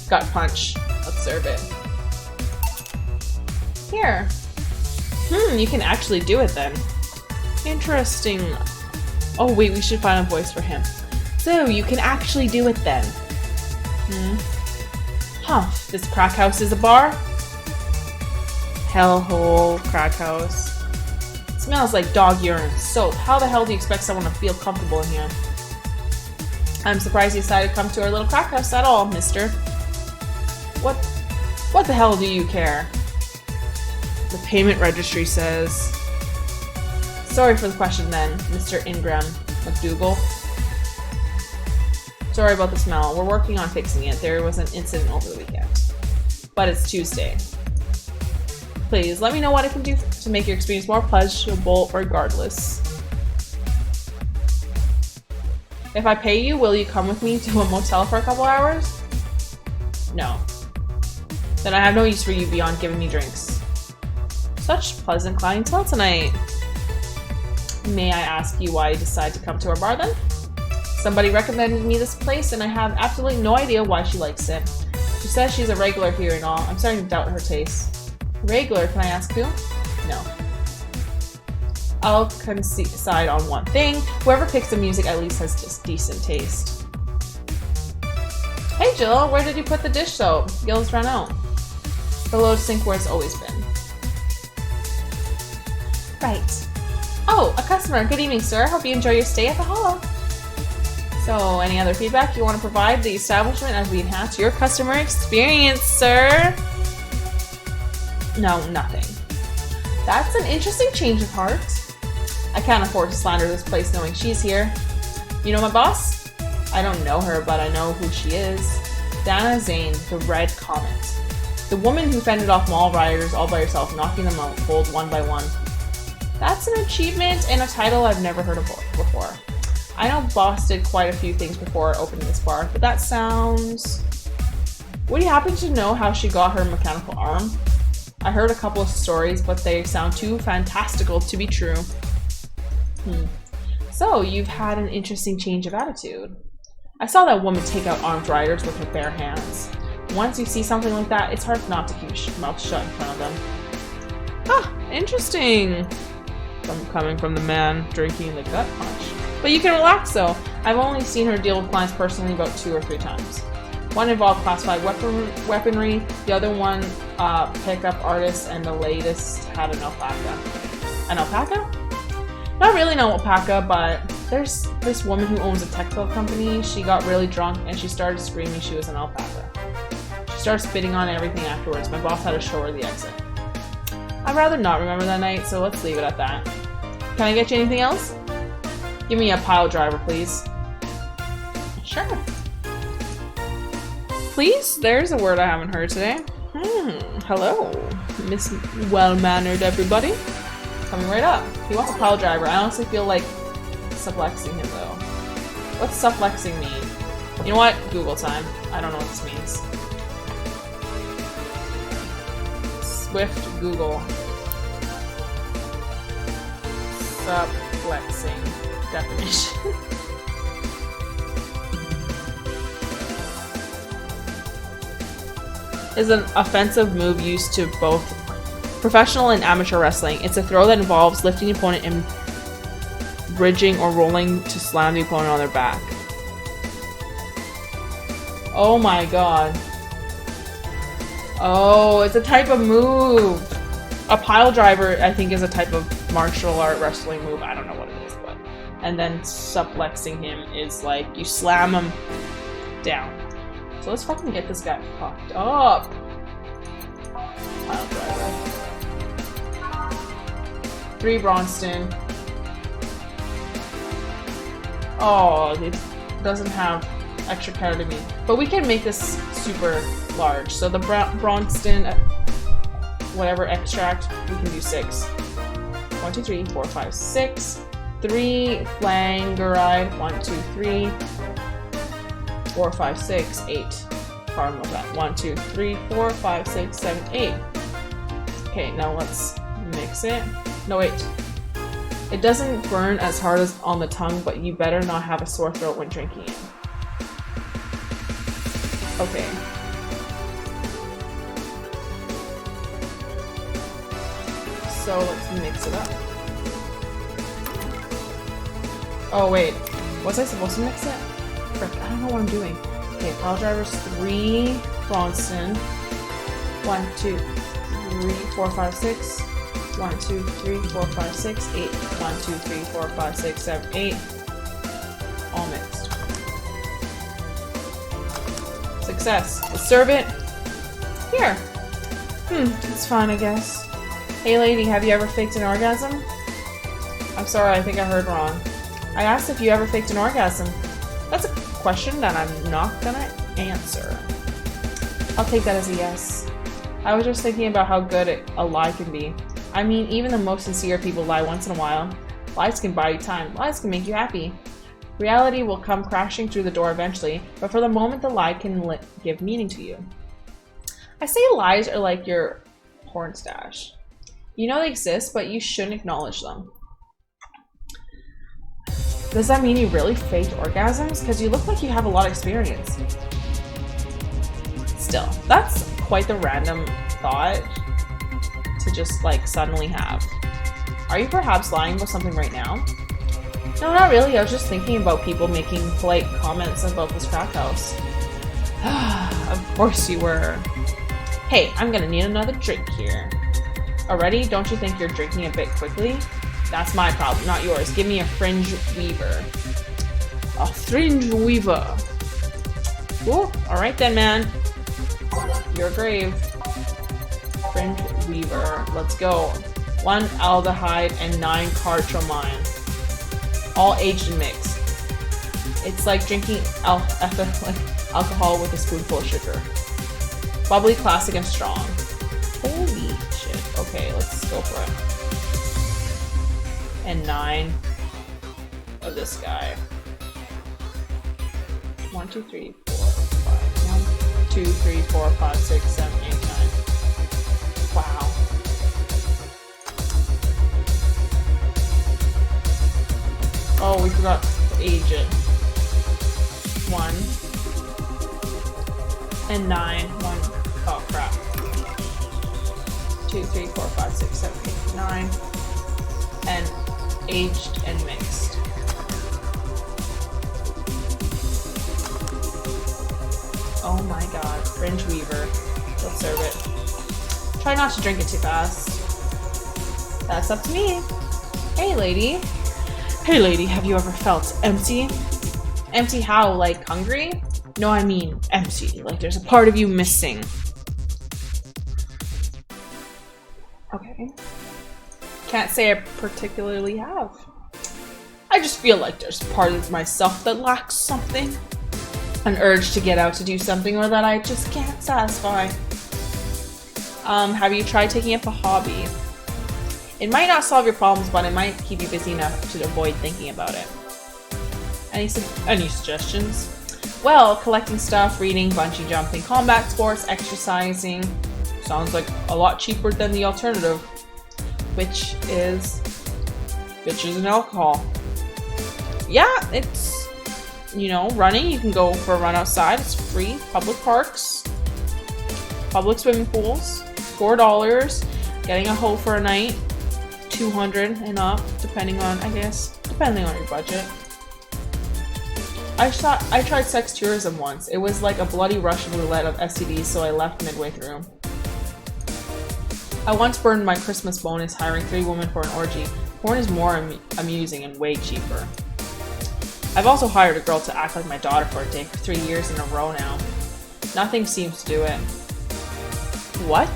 Gut punch. Let's serve it. Here. You can actually do it then. Interesting. Oh wait, we should find a voice for him. So, you can actually do it then. Huh, this crack house is a bar? Hellhole crack house. It smells like dog urine and soap. How the hell do you expect someone to feel comfortable in here? I'm surprised you decided to come to our little crack house at all, mister. What the hell do you care? The payment registry says... Sorry for the question then, Mr. Ingram McDougal. Sorry about the smell. We're working on fixing it. There was an incident over the weekend. But it's Tuesday. Please, let me know what I can do to make your experience more pleasurable regardless. If I pay you, will you come with me to a motel for a couple hours? No. Then I have no use for you beyond giving me drinks. Such pleasant clientele tonight. May I ask you why you decided to come to our bar then? Somebody recommended me this place and I have absolutely no idea why she likes it. She says she's a regular here and all. I'm starting to doubt her taste. Regular, can I ask who? No. I'll decide on one thing. Whoever picks the music at least has just decent taste. Hey Jill, where did you put the dish soap? Gil's run out. Below the sink where it's always been. Right. Oh, a customer. Good evening, sir. Hope you enjoy your stay at the Hollow. So, any other feedback you want to provide the establishment as we enhance your customer experience, sir? No, nothing. That's an interesting change of heart. I can't afford to slander this place knowing she's here. You know my boss? I don't know her, but I know who she is. Dana Zane, the Red Comet. The woman who fended off mall rioters all by herself, knocking them out cold one by one. That's an achievement and a title I've never heard of before. I know Boss did quite a few things before opening this bar, but that sounds... Would you happen to know how she got her mechanical arm? I heard a couple of stories, but they sound too fantastical to be true. So, you've had an interesting change of attitude. I saw that woman take out armed riders with her bare hands. Once you see something like that, it's hard not to keep your mouth shut in front of them. Ah, interesting! Coming from the man drinking the gut punch. But you can relax though. I've only seen her deal with clients personally about 2 or 3 times. One involved classified weaponry, the other one pickup artists, and the latest had an alpaca. An alpaca? Not really an alpaca, but there's this woman who owns a textile company. She got really drunk and she started screaming she was an alpaca. She started spitting on everything afterwards. My boss had to show her the exit. I'd rather not remember that night, so let's leave it at that. Can I get you anything else? Give me a pile driver, please. Sure. Please? There's a word I haven't heard today. Hello, Miss Well-Mannered everybody. Coming right up. He wants a pile driver. I honestly feel like sublexing him though. What's sublexing mean? You know what? Google time. I don't know what this means. Swift Google. Sublexing definition. Is an offensive move used to both professional and amateur wrestling. It's a throw that involves lifting the opponent and bridging or rolling to slam the opponent on their back. Oh my god. Oh, it's a type of move. A pile driver, I think, is a type of martial art wrestling move. I don't know what it is, but... And then suplexing him is like, you slam him down. So let's fucking get this guy fucked up. Pile driver. 3 Bronston. Oh, it doesn't have extra ketamine. But we can make this super large. So the Bronston, whatever extract, we can do 6. 1, 2, 3, 4, 5, 6. 3 Flangeride. 1, 2, 3. 4, 5, 6, 8. Cardinal that. 1, 2, 3, 4, 5, 6, 7, 8. Okay, now let's mix it. No, wait. It doesn't burn as hard as on the tongue, but you better not have a sore throat when drinking it. Okay. So let's mix it up. Oh wait, was I supposed to mix it? Frick, I don't know what I'm doing. Okay, pile drivers 3 Bronston. 1, 2, 3, 4, 5, 6. 1, 2, 3, 4, 5, 6, 8. 1, 2, 3, 4, 5, 6, 7, 8. All mixed. Success. Let's serve it. Here. It's fine, I guess. Hey lady, have you ever faked an orgasm? I'm sorry, I think I heard wrong. I asked if you ever faked an orgasm. That's a question that I'm not gonna answer. I'll take that as a yes. I was just thinking about how good a lie can be. I mean, even the most sincere people lie once in a while. Lies can buy you time. Lies can make you happy. Reality will come crashing through the door eventually, but for the moment the lie can give meaning to you. I say lies are like your porn stash. You know they exist, but you shouldn't acknowledge them. Does that mean you really faked orgasms? Because you look like you have a lot of experience. Still, that's quite the random thought to just like suddenly have. Are you perhaps lying about something right now? No, not really. I was just thinking about people making polite comments about this crack house. Of course you were. Hey, I'm gonna need another drink here. Already? Don't you think you're drinking a bit quickly? That's my problem, not yours. Give me a fringe weaver. A fringe weaver. Cool. Alright then, man. You're grave. Fringe weaver. Let's go. 1 aldehyde and 9 cartramine. All aged and mixed. It's like drinking alcohol with a spoonful of sugar. Bubbly, classic, and strong. Holy shit. Okay, let's go for it. And 9 of this guy. 1, 2, 3, 4, 5. 1, 2, 3, 4, 5, 6, 7, 8, 9. Wow. Oh, we forgot to age it. 1 and 9. 1. Oh crap. 2, 3, 4, 5, 6, 7, 8, 9. And aged and mixed. Oh my god. Fringe weaver. Let's serve it. Try not to drink it too fast. That's up to me. Hey lady. Hey lady, have you ever felt empty? Empty how? Like hungry? No, I mean empty. Like there's a part of you missing. Okay. Can't say I particularly have. I just feel like there's a part of myself that lacks something. An urge to get out to do something or that I just can't satisfy. Have you tried taking up a hobby? It might not solve your problems, but it might keep you busy enough to avoid thinking about it. Any suggestions? Well, collecting stuff, reading, bungee jumping, combat sports, exercising. Sounds like a lot cheaper than the alternative, which is bitches and alcohol. Yeah, it's, you know, running. You can go for a run outside. It's free. Public parks, public swimming pools, $4. Getting a hoe for a night, $200 and up, depending on, I guess, depending on your budget. I tried sex tourism once. It was like a bloody Russian roulette of STDs, so I left midway through. I once burned my Christmas bonus hiring 3 women for an orgy. Porn is more amusing and way cheaper. I've also hired a girl to act like my daughter for a day for 3 years in a row now. Nothing seems to do it. What?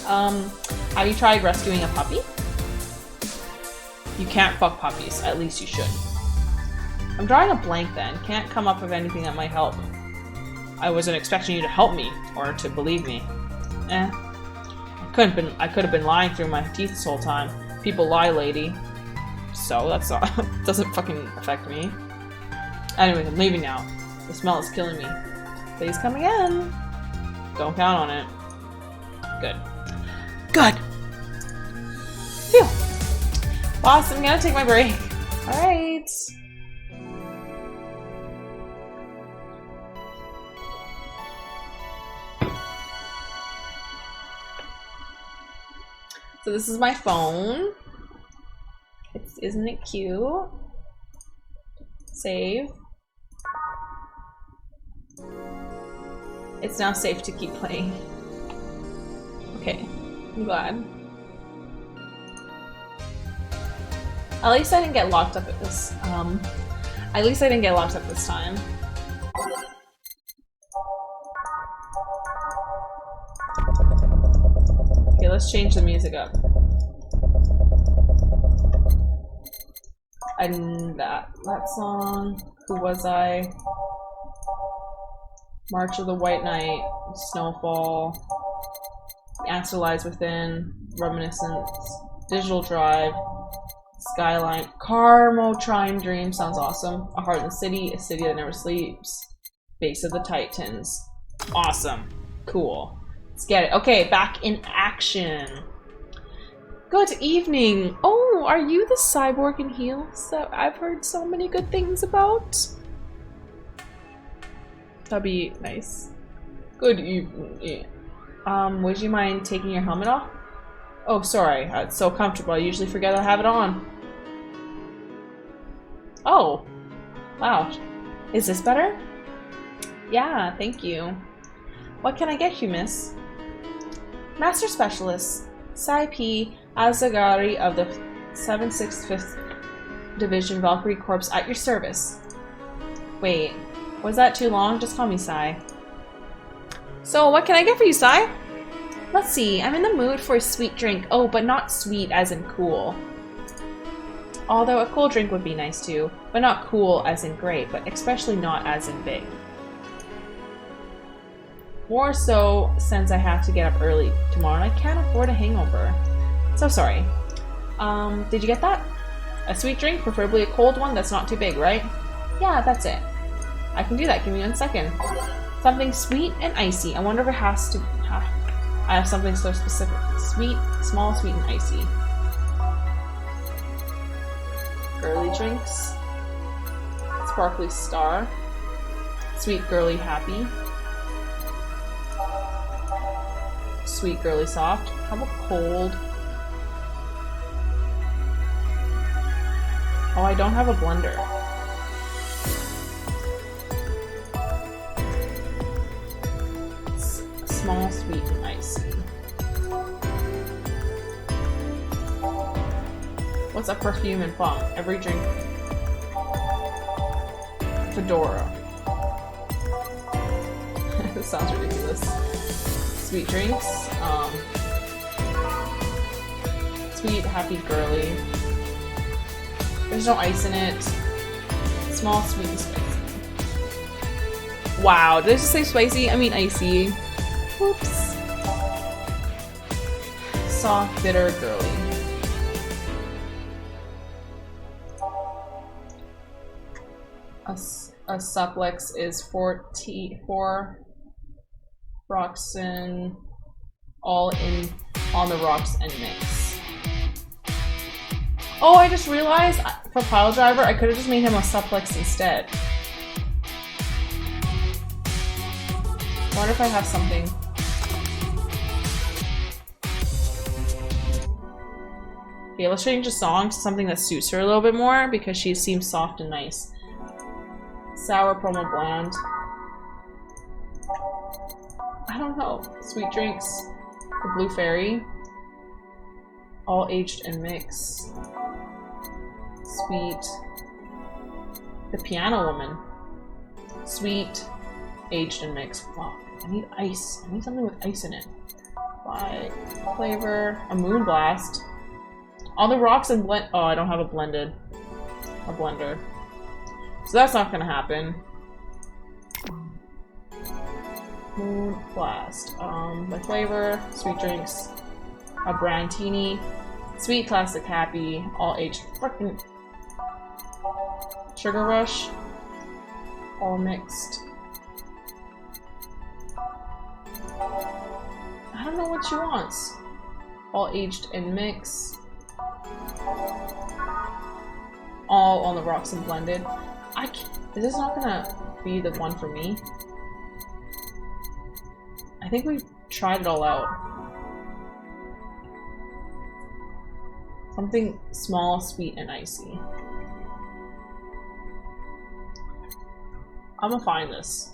Have you tried rescuing a puppy? You can't fuck puppies. At least you should. I'm drawing a blank then. Can't come up with anything that might help. I wasn't expecting you to help me, or to believe me. I could have been lying through my teeth this whole time. People lie, lady. So, that's not, doesn't fucking affect me. Anyways, I'm leaving now. The smell is killing me. Please come again. Don't count on it. Good. Good! Phew! Boss, I'm gonna take my break. Alright. So this is my phone. Isn't it cute? Save. It's now safe to keep playing. Okay, I'm glad. At least I didn't get locked up at this. At least I didn't get locked up this time. Okay, let's change the music up. And that song. Who Was I? March of the White Knight. Snowfall. The Answer Lies Within. Reminiscence. Digital Drive. Skyline. Carmo-Trime Dream. Sounds awesome. A Heart in the City. A City That Never Sleeps. Base of the Titans. Awesome. Cool. Let's get it. Okay, back in action. Good evening. Oh, are you the cyborg in heels that I've heard so many good things about? That'd be nice. Good evening. Would you mind taking your helmet off? Oh, sorry. It's so comfortable. I usually forget I have it on. Oh. Wow. Is this better? Yeah, thank you. What can I get you, miss? Master Specialist, Cy Azagari of the 765th Division Valkyrie Corps at your service. Wait, was that too long? Just call me Cy. So, what can I get for you, Cy? Let's see, I'm in the mood for a sweet drink. Oh, but not sweet as in cool. Although a cool drink would be nice too, but not cool as in great, but especially not as in big. More so since I have to get up early tomorrow and I can't afford a hangover. So sorry. Did you get that? A sweet drink, preferably a cold one that's not too big, right? Yeah, that's it. I can do that, give me 1 second. Something sweet and icy. I wonder if it has to I have something so specific. Sweet, small, sweet, and icy. Girly drinks. Sparkly Star. Sweet Girly Happy. Sweet Girly Soft. How about cold? Oh, I don't have a blender. Small, sweet, and icy. What's a perfume and plum? Every drink. Fedora. This sounds ridiculous. Sweet drinks. Sweet, happy, girly. There's no ice in it. Small, sweet, and spicy. Wow, did I just say spicy? I mean icy. Whoops. soft, bitter, girly. A supplex is 4 rocks and all in on the rocks and mix. Oh, I just realized for pile driver, I could have just made him a supplex instead. I wonder if I have something. Okay, let's change the song to something that suits her a little bit more because she seems soft and nice. Sour, promo, blonde. I don't know. Sweet drinks. The Blue Fairy. All aged and mixed. Sweet. The Piano Woman. Sweet. Aged and mixed. Wow. I need ice. I need something with ice in it. By flavor. A Moon Blast. On the rocks and blend. Oh, I don't have a blender. So that's not gonna happen. Moon Blast. My flavor, sweet drinks, a Brandtini, sweet classic happy, all aged frickin' Sugar Rush, all mixed. I don't know what she wants. All aged and mixed. All on the rocks and blended. Is this not gonna be the one for me? I think we tried it all out. Something small, sweet, and icy. I'm gonna find this.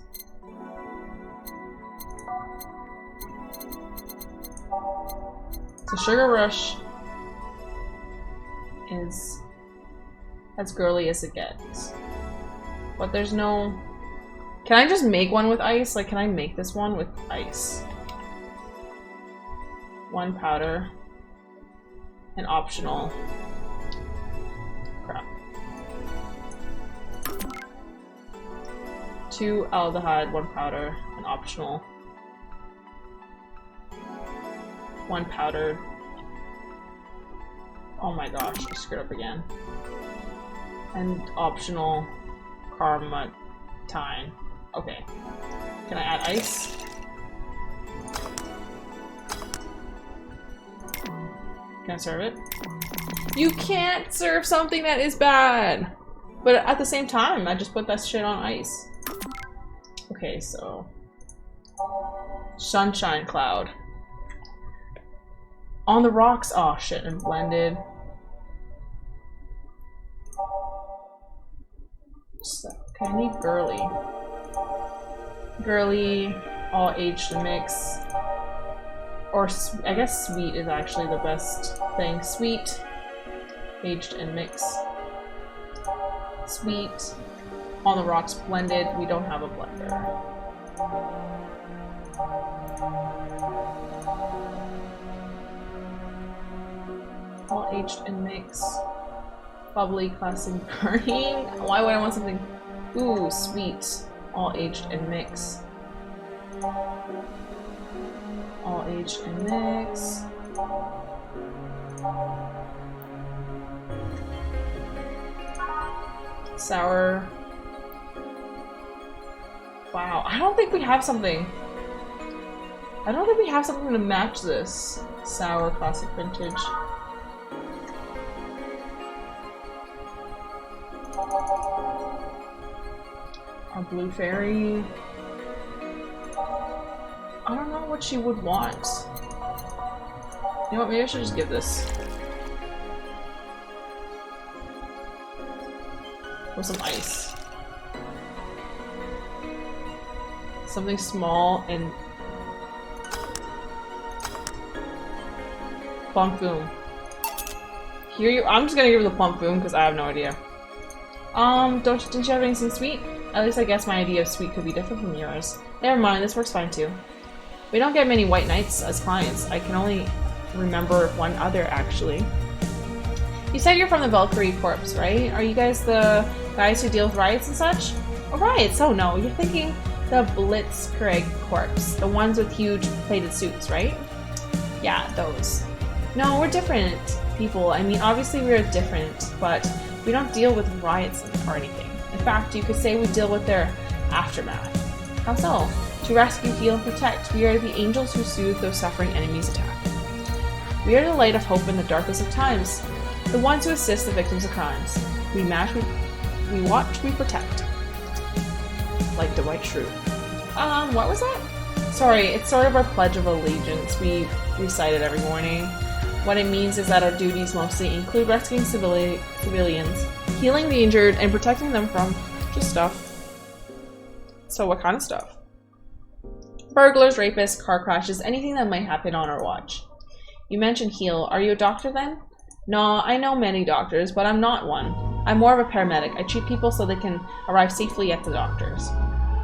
So Sugar Rush is as girly as it gets. But there's no... Can I just make one with ice? Like, can I make this one with ice? 1 powder. And optional. Crap. 2 aldehyde, 1 powder, and optional. 1 powdered. Oh my gosh, I screwed up again. And optional Carmatine. Okay. Can I add ice? Can I serve it? You can't serve something that is bad! But at the same time, I just put that shit on ice. Okay, so... Sunshine Cloud. On the rocks. Oh shit, and blended. Okay, I need girly. Girly, all aged and mix. Or I guess sweet is actually the best thing. Sweet, aged and mix. Sweet, on the rocks blended. We don't have a blender. All aged and mix. Bubbly, classic, burning. Why would I want something? Ooh, sweet. All aged and mix. All aged and mix. Sour. Wow, I don't think we have something. I don't think we have something to match this. Sour, classic vintage. A Blue Fairy. I don't know what she would want. You know what, maybe I should just give this. With some ice. Something small and... Plump Boom. Here you- I'm just gonna give her the Plump Boom because I have no idea. Didn't you have anything sweet? At least I guess my idea of sweet could be different from yours. Never mind, this works fine too. We don't get many white knights as clients. I can only remember one other, actually. You said you're from the Valkyrie Corps, right? Are you guys the guys who deal with riots and such? Oh, riots! Oh no, you're thinking the Blitzkrieg Corps. The ones with huge plated suits, right? Yeah, those. No, we're different people. I mean, obviously we're different, but we don't deal with riots or anything. In fact, you could say we deal with their aftermath. How so? To rescue, heal, and protect, we are the angels who soothe those suffering enemies' attack. We are the light of hope in the darkest of times, the ones who assist the victims of crimes. We watch, we protect. Like the white shrew. What was that? Sorry, it's sort of our pledge of allegiance. We recite it every morning. What it means is that our duties mostly include rescuing civilians, healing the injured, and protecting them from just stuff. So what kind of stuff? Burglars, rapists, car crashes, anything that might happen on our watch. You mentioned heal. Are you a doctor then? No, I know many doctors, but I'm not one. I'm more of a paramedic. I treat people so they can arrive safely at the doctors.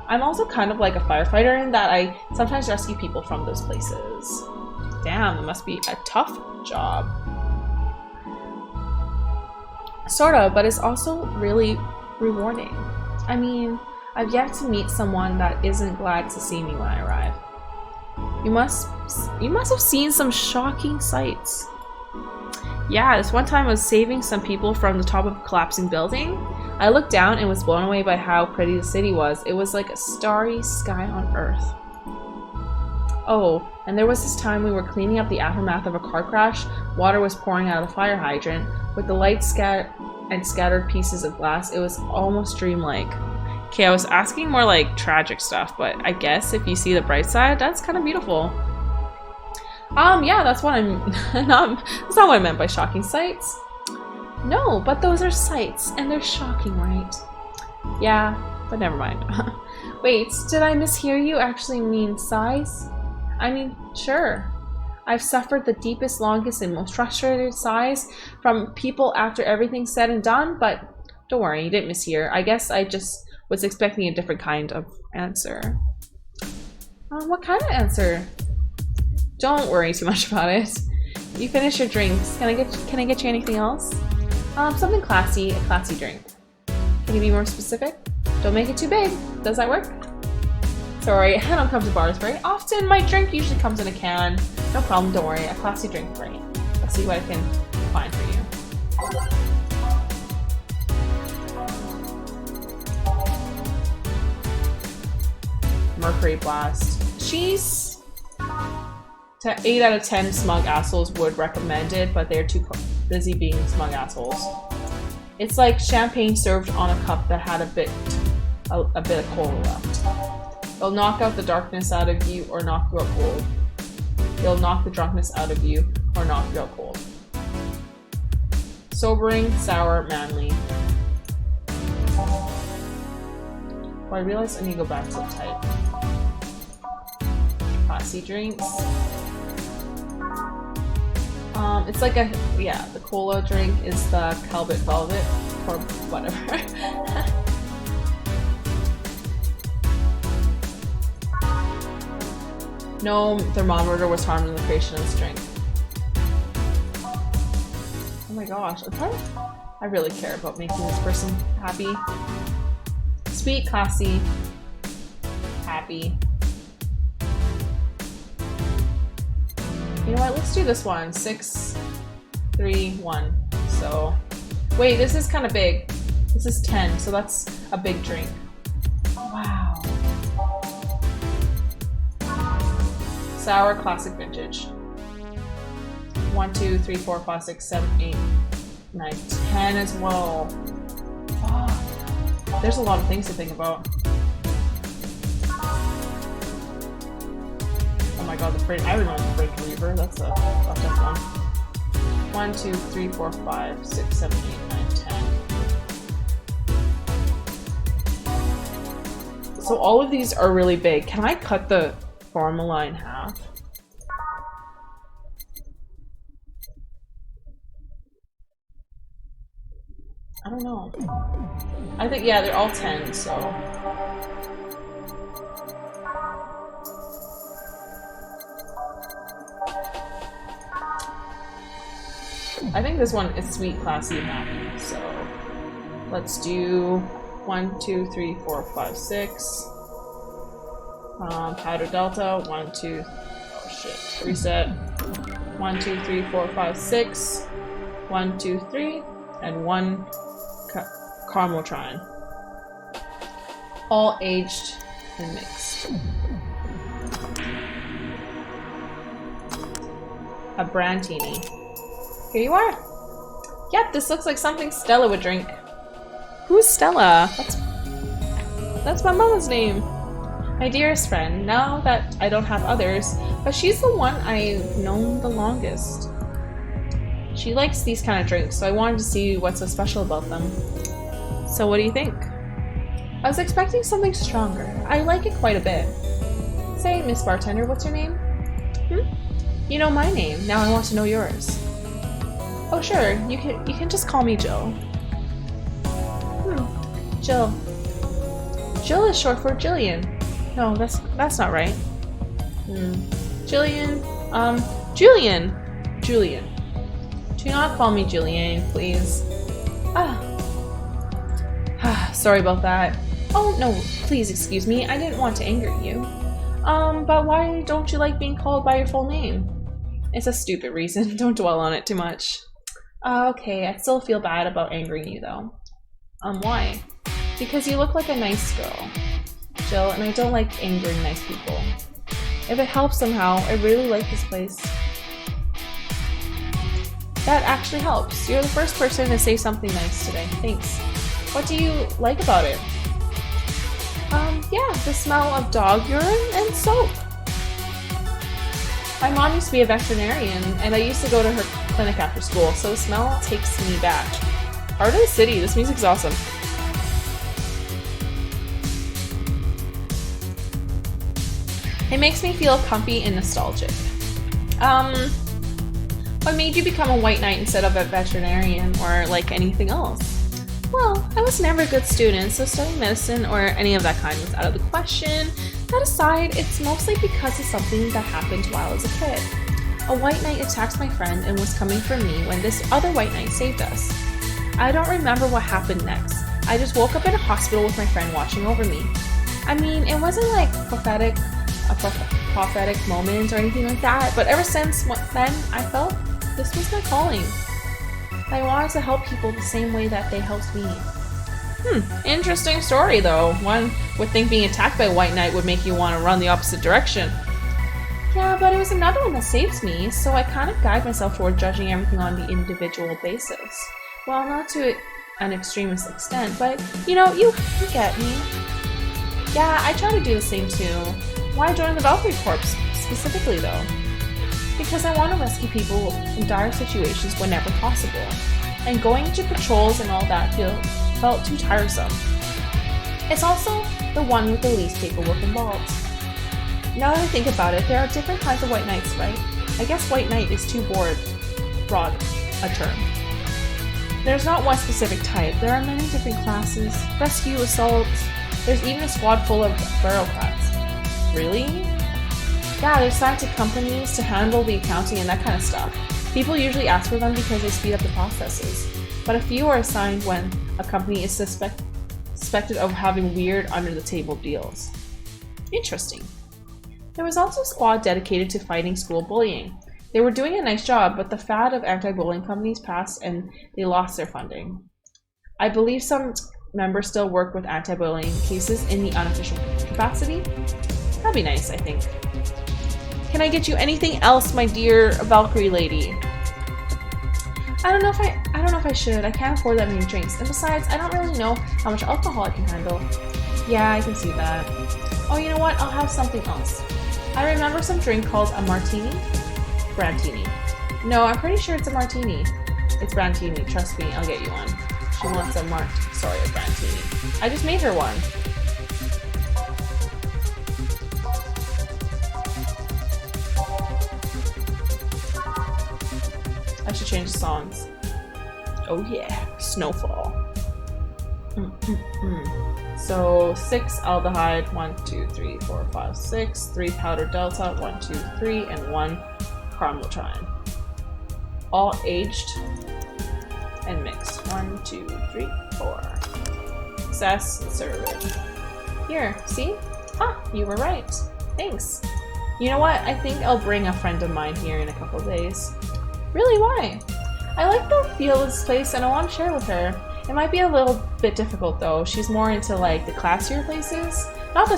I'm also kind of like a firefighter in that I sometimes rescue people from those places. Damn, it must be a tough job. Sort of, but it's also really rewarding. I mean, I've yet to meet someone that isn't glad to see me when I arrive. You must have seen some shocking sights. Yeah, this one time I was saving some people from the top of a collapsing building. I looked down and was blown away by how pretty the city was. It was like a starry sky on Earth. Oh, and there was this time we were cleaning up the aftermath of a car crash. Water was pouring out of the fire hydrant. With the lights scattered pieces of glass, it was almost dreamlike. Okay, I was asking more like tragic stuff, but I guess if you see the bright side, that's kind of beautiful. Yeah, that's what that's not what I meant by shocking sights. No, but those are sights, and they're shocking, right? Yeah, but never mind. Wait, did I mishear you actually mean sighs? I mean, sure. I've suffered the deepest, longest, and most frustrated sighs from people after everything's said and done, but don't worry, you didn't mishear. I guess I just was expecting a different kind of answer. What kind of answer? Don't worry too much about it. You finish your drinks. Can I get you anything else? Something classy, a classy drink. Can you be more specific? Don't make it too big. Does that work? Sorry, I don't come to bars very often. My drink usually comes in a can. No problem, don't worry. A classy drink for you. I'll see what I can find for you. Mercury Blast. She's 8 out of 10 smug assholes would recommend it, but they're too busy being smug assholes. It's like champagne served on a cup that had a bit of cola left. It'll knock out the darkness out of you or knock you out cold. It'll knock the drunkenness out of you or knock you out cold. Sobering, sour, manly. Oh, I realized I need to go back to the type. Classy drinks. It's like the cola drink is the Calvit Velvet, or whatever. No thermometer was harmed in the creation of this drink. Oh my gosh, I really care about making this person happy. Sweet, classy, happy. You know what, let's do this one. 6, 3, 1. So, wait, this is kind of big. This is 10, so that's a big drink. Wow. Sour classic vintage. 1, 2, 3, 4, 5, 6, 7, 8, 9, 10 as well. Fuck. There's a lot of things to think about. Oh my god, I remember the Freight Reaver. That's a tough one. 1, 2, 3, 4, 5, 6, 7, 8, 9, 10. So all of these are really big. Can I cut the formula in half? I don't know. I think, yeah, they're all 10, so. I think this one is sweet, classy, and happy, so let's do 1, 2, 3, 4, 5, 6. Powder Delta, 1, 2, oh shit, reset. 1, 1, 2, 3, 4, 5, 6. 1, 2, 3, and 1 caramel trine. All aged and mixed. A brandtini. Here you are. Yep, this looks like something Stella would drink. Who's Stella? That's my mama's name. My dearest friend, now that I don't have others, but she's the one I've known the longest. She likes these kind of drinks, so I wanted to see what's so special about them. So what do you think? I was expecting something stronger. I like it quite a bit. Say, Miss Bartender, what's your name? You know my name, now I want to know yours. Oh sure, you can just call me Jill. Jill. Jill is short for Gillian. No, that's not right. Gillian. Julian. Do not call me Gillian, please. Sorry about that. Oh no, please excuse me. I didn't want to anger you. But why don't you like being called by your full name? It's a stupid reason. Don't dwell on it too much. Okay, I still feel bad about angering you though. Why? Because you look like a nice girl, Jill, and I don't like angering nice people. If it helps somehow, I really like this place. That actually helps. You're the first person to say something nice today. Thanks. What do you like about it? Yeah, the smell of dog urine and soap. My mom used to be a veterinarian, and I used to go to her clinic after school, so the smell takes me back. Heart of the City, this music's awesome. It makes me feel comfy and nostalgic. What made you become a white knight instead of a veterinarian or like anything else? Well, I was never a good student, so studying medicine or any of that kind was out of the question. That aside, it's mostly because of something that happened while I was a kid. A white knight attacked my friend and was coming for me when this other white knight saved us. I don't remember what happened next. I just woke up in a hospital with my friend watching over me. I mean, it wasn't like a prophetic moment or anything like that, but ever since then, I felt this was my calling. I wanted to help people the same way that they helped me. Interesting story though. One would think being attacked by a white knight would make you want to run the opposite direction. Yeah, but it was another one that saved me, so I kind of guide myself toward judging everything on the individual basis. Well, not to an extremist extent, but you know, you get me. Yeah, I try to do the same too. Why join the Valkyrie Corps specifically though? Because I want to rescue people in dire situations whenever possible, and going to patrols and all that felt too tiresome. It's also the one with the least paperwork involved. Now that I think about it, there are different kinds of white knights, right? I guess white knight is too broad a term. There's not one specific type. There are many different classes: rescue, assault. There's even a squad full of bureaucrats. Really? Yeah, they're assigned to companies to handle the accounting and that kind of stuff. People usually ask for them because they speed up the processes, but a few are assigned when a company is suspected of having weird under-the-table deals. Interesting. There was also a squad dedicated to fighting school bullying. They were doing a nice job, but the fad of anti-bullying companies passed and they lost their funding. I believe some members still work with anti-bullying cases in the unofficial capacity. That'd be nice, I think. Can I get you anything else, my dear Valkyrie lady? I don't know if I should. I can't afford that many drinks. And besides, I don't really know how much alcohol I can handle. Yeah, I can see that. Oh, you know what? I'll have something else. I remember some drink called a martini? Brandtini. No, I'm pretty sure it's a martini. It's Brandtini. Trust me, I'll get you one. She wants a Brandtini. I just made her one. I should change the songs. Oh yeah, Snowfall. So 6 aldehyde, 1, 2, 3, 4, 5, 6, 3 powder delta, 1, 2, 3, and 1 caramel. All aged and mixed. 1, 2, 3, 4. Success, serve it. Here, see? Ah, you were right. Thanks. You know what? I think I'll bring a friend of mine here in a couple days. Really? Why? I like the feel of this place and I want to share with her. It might be a little bit difficult though. She's more into like the classier places. Not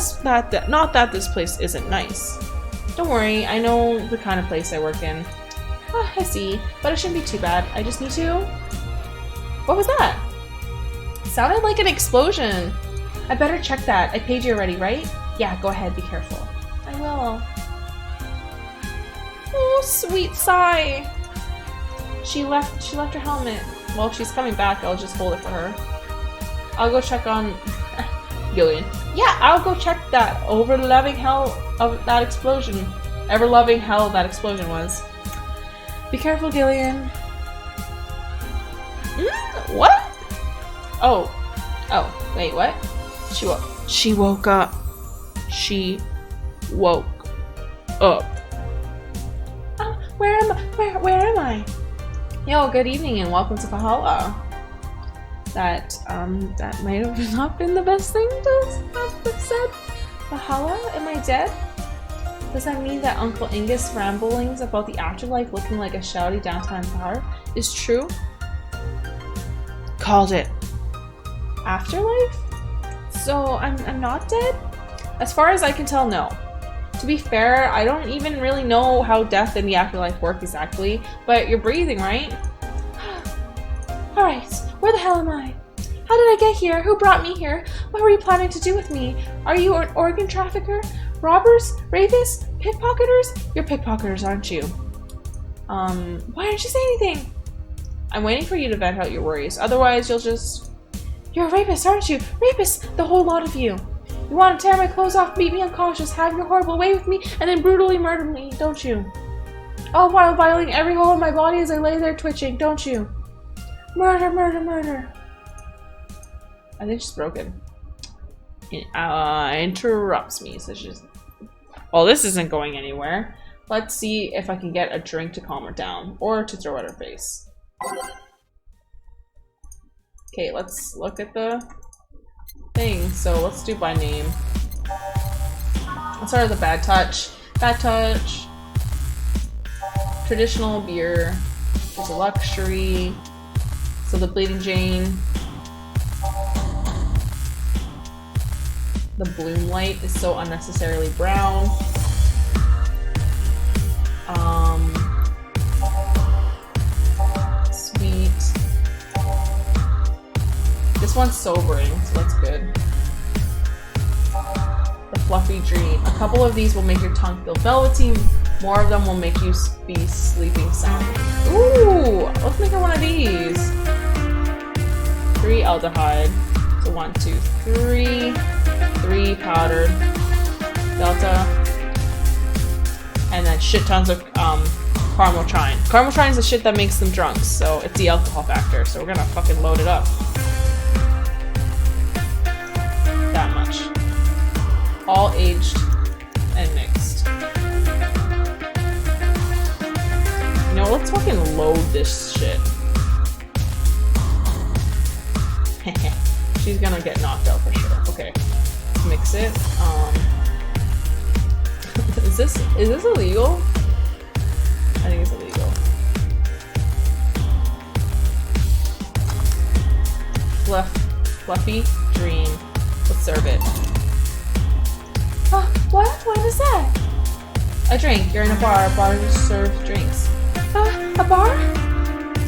that this place isn't nice. Don't worry, I know the kind of place I work in. Ah, I see, but it shouldn't be too bad. I just need to... What was that? It sounded like an explosion. I better check that. I paid you already, right? Yeah, go ahead, be careful. I will. Oh, sweet sigh. She left her helmet. Well, if she's coming back, I'll just hold it for her. I'll go check on Gillian. Yeah, I'll go check that ever-loving hell of that explosion. Ever-loving hell that explosion was. Be careful, Gillian. What? Oh, wait, what? She woke up. She woke up. Where am I? Yo, good evening and welcome to Valhalla. That might have not been the best thing to have said. Valhalla? Am I dead? Does that mean that Uncle Angus' ramblings about the afterlife looking like a shouty downtown bar is true? Called it. Afterlife? So I'm not dead? As far as I can tell, no. To be fair, I don't even really know how death and the afterlife work exactly, but you're breathing, right? Alright, where the hell am I? How did I get here? Who brought me here? What were you planning to do with me? Are you an organ trafficker? Robbers? Rapists? Pickpocketers? You're pickpocketers, aren't you? Why didn't you say anything? I'm waiting for you to vent out your worries, otherwise you'll just... You're a rapist, aren't you? Rapist! The whole lot of you! You want to tear my clothes off, beat me unconscious, have your horrible way with me, and then brutally murder me, don't you? All while violating every hole in my body as I lay there twitching, don't you? Murder, murder, murder. I think she's broken. Interrupts me, so she's... Well, this isn't going anywhere. Let's see if I can get a drink to calm her down, or to throw at her face. Okay, let's look at the thing. So let's do by name. Let's start with the bad touch. Bad touch. Traditional beer. There's a luxury. So the Bleeding Jane. The Bloom Light is so unnecessarily brown. Sweet. This one's sobering, so that's good. The Fluffy Dream. A couple of these will make your tongue feel velvety. More of them will make you be sleeping soundly. Ooh! Let's make her one of these. 3 aldehyde. So 1, 2, 3. 3 powdered. Delta. And then shit tons of caramel trine. Caramel trine is the shit that makes them drunk, so it's the alcohol factor. So we're gonna fucking load it up. That much. All aged and mixed. You know, let's fucking load this shit. She's gonna get knocked out for sure. Okay. Let's mix it. Is this illegal? I think it's illegal. Fluffy Dream. Let's serve it. What? What is that? A drink. You're in a bar. Bars serve drinks. A bar?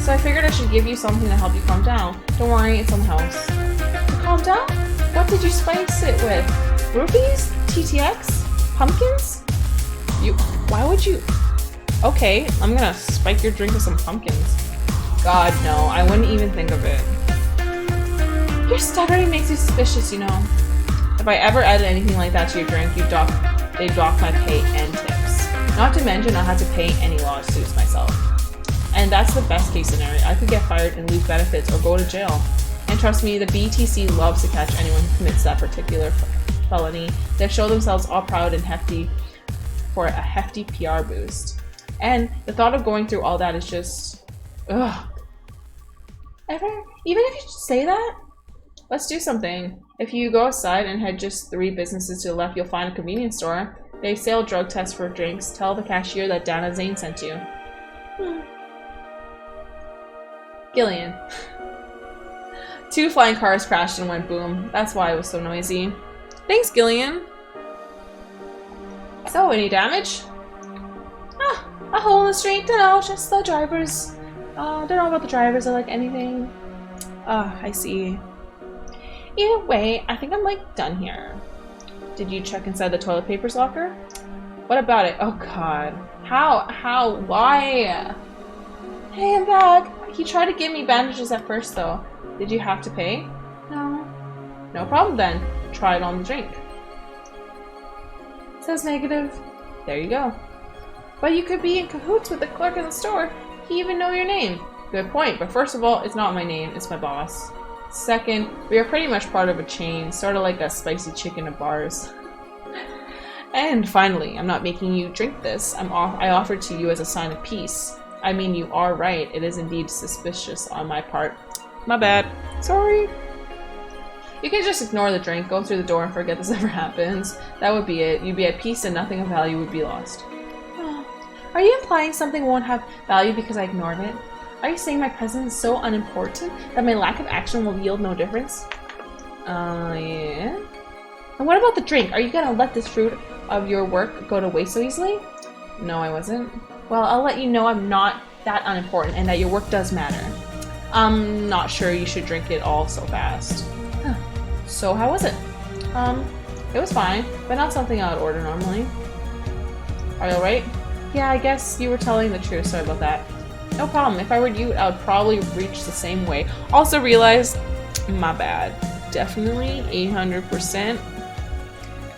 So I figured I should give you something to help you calm down. Don't worry, it's on the house. To calm down? What did you spice it with? Rupees? TTX? Pumpkins? Why would you? Okay, I'm gonna spike your drink with some pumpkins. God, no, I wouldn't even think of it. Your stuttering makes you suspicious, you know. If I ever added anything like that to your drink, they'd dock my pay and tips. Not to mention I'll have to pay any lawsuits myself. And that's the best case scenario. I could get fired and lose benefits or go to jail. And trust me, the BTC loves to catch anyone who commits that particular felony. They show themselves all proud and hefty for a hefty PR boost. And the thought of going through all that is just... ugh. Even if you say that, let's do something. If you go outside and head just 3 businesses to the left, you'll find a convenience store. They sell drug tests for drinks. Tell the cashier that Dana Zane sent you. Gillian. 2 flying cars crashed and went boom. That's why it was so noisy. Thanks, Gillian. So, any damage? Ah, a hole in the street. Dunno, just the drivers. Don't know about the drivers or like anything. I see. Either way, I think I'm like done here. Did you check inside the toilet papers locker? What about it? Oh god. How? Why? Hey, I'm back. He tried to give me bandages at first though. Did you have to pay? No. No problem then. Try it on the drink. Says negative. There you go. But you could be in cahoots with the clerk in the store. He even know your name. Good point, but first of all, it's not my name, it's my boss. Second, we are pretty much part of a chain, sort of like a spicy chicken at bars. And finally, I'm not making you drink this. I offered to you as a sign of peace. I mean, you are right. It is indeed suspicious on my part. My bad. Sorry. You can just ignore the drink, go through the door, and forget this ever happens. That would be it. You'd be at peace and nothing of value would be lost. Are you implying something won't have value because I ignored it? Are you saying my presence is so unimportant that my lack of action will yield no difference? Yeah. And what about the drink? Are you gonna let this fruit of your work go to waste so easily? No, I wasn't. Well, I'll let you know I'm not that unimportant and that your work does matter. I'm not sure you should drink it all so fast. Huh. So how was it? It was fine, but not something I would order normally. Are you alright? Yeah, I guess you were telling the truth. Sorry about that. No problem. If I were you, I would probably reach the same way. Also realized, my bad. Definitely 800%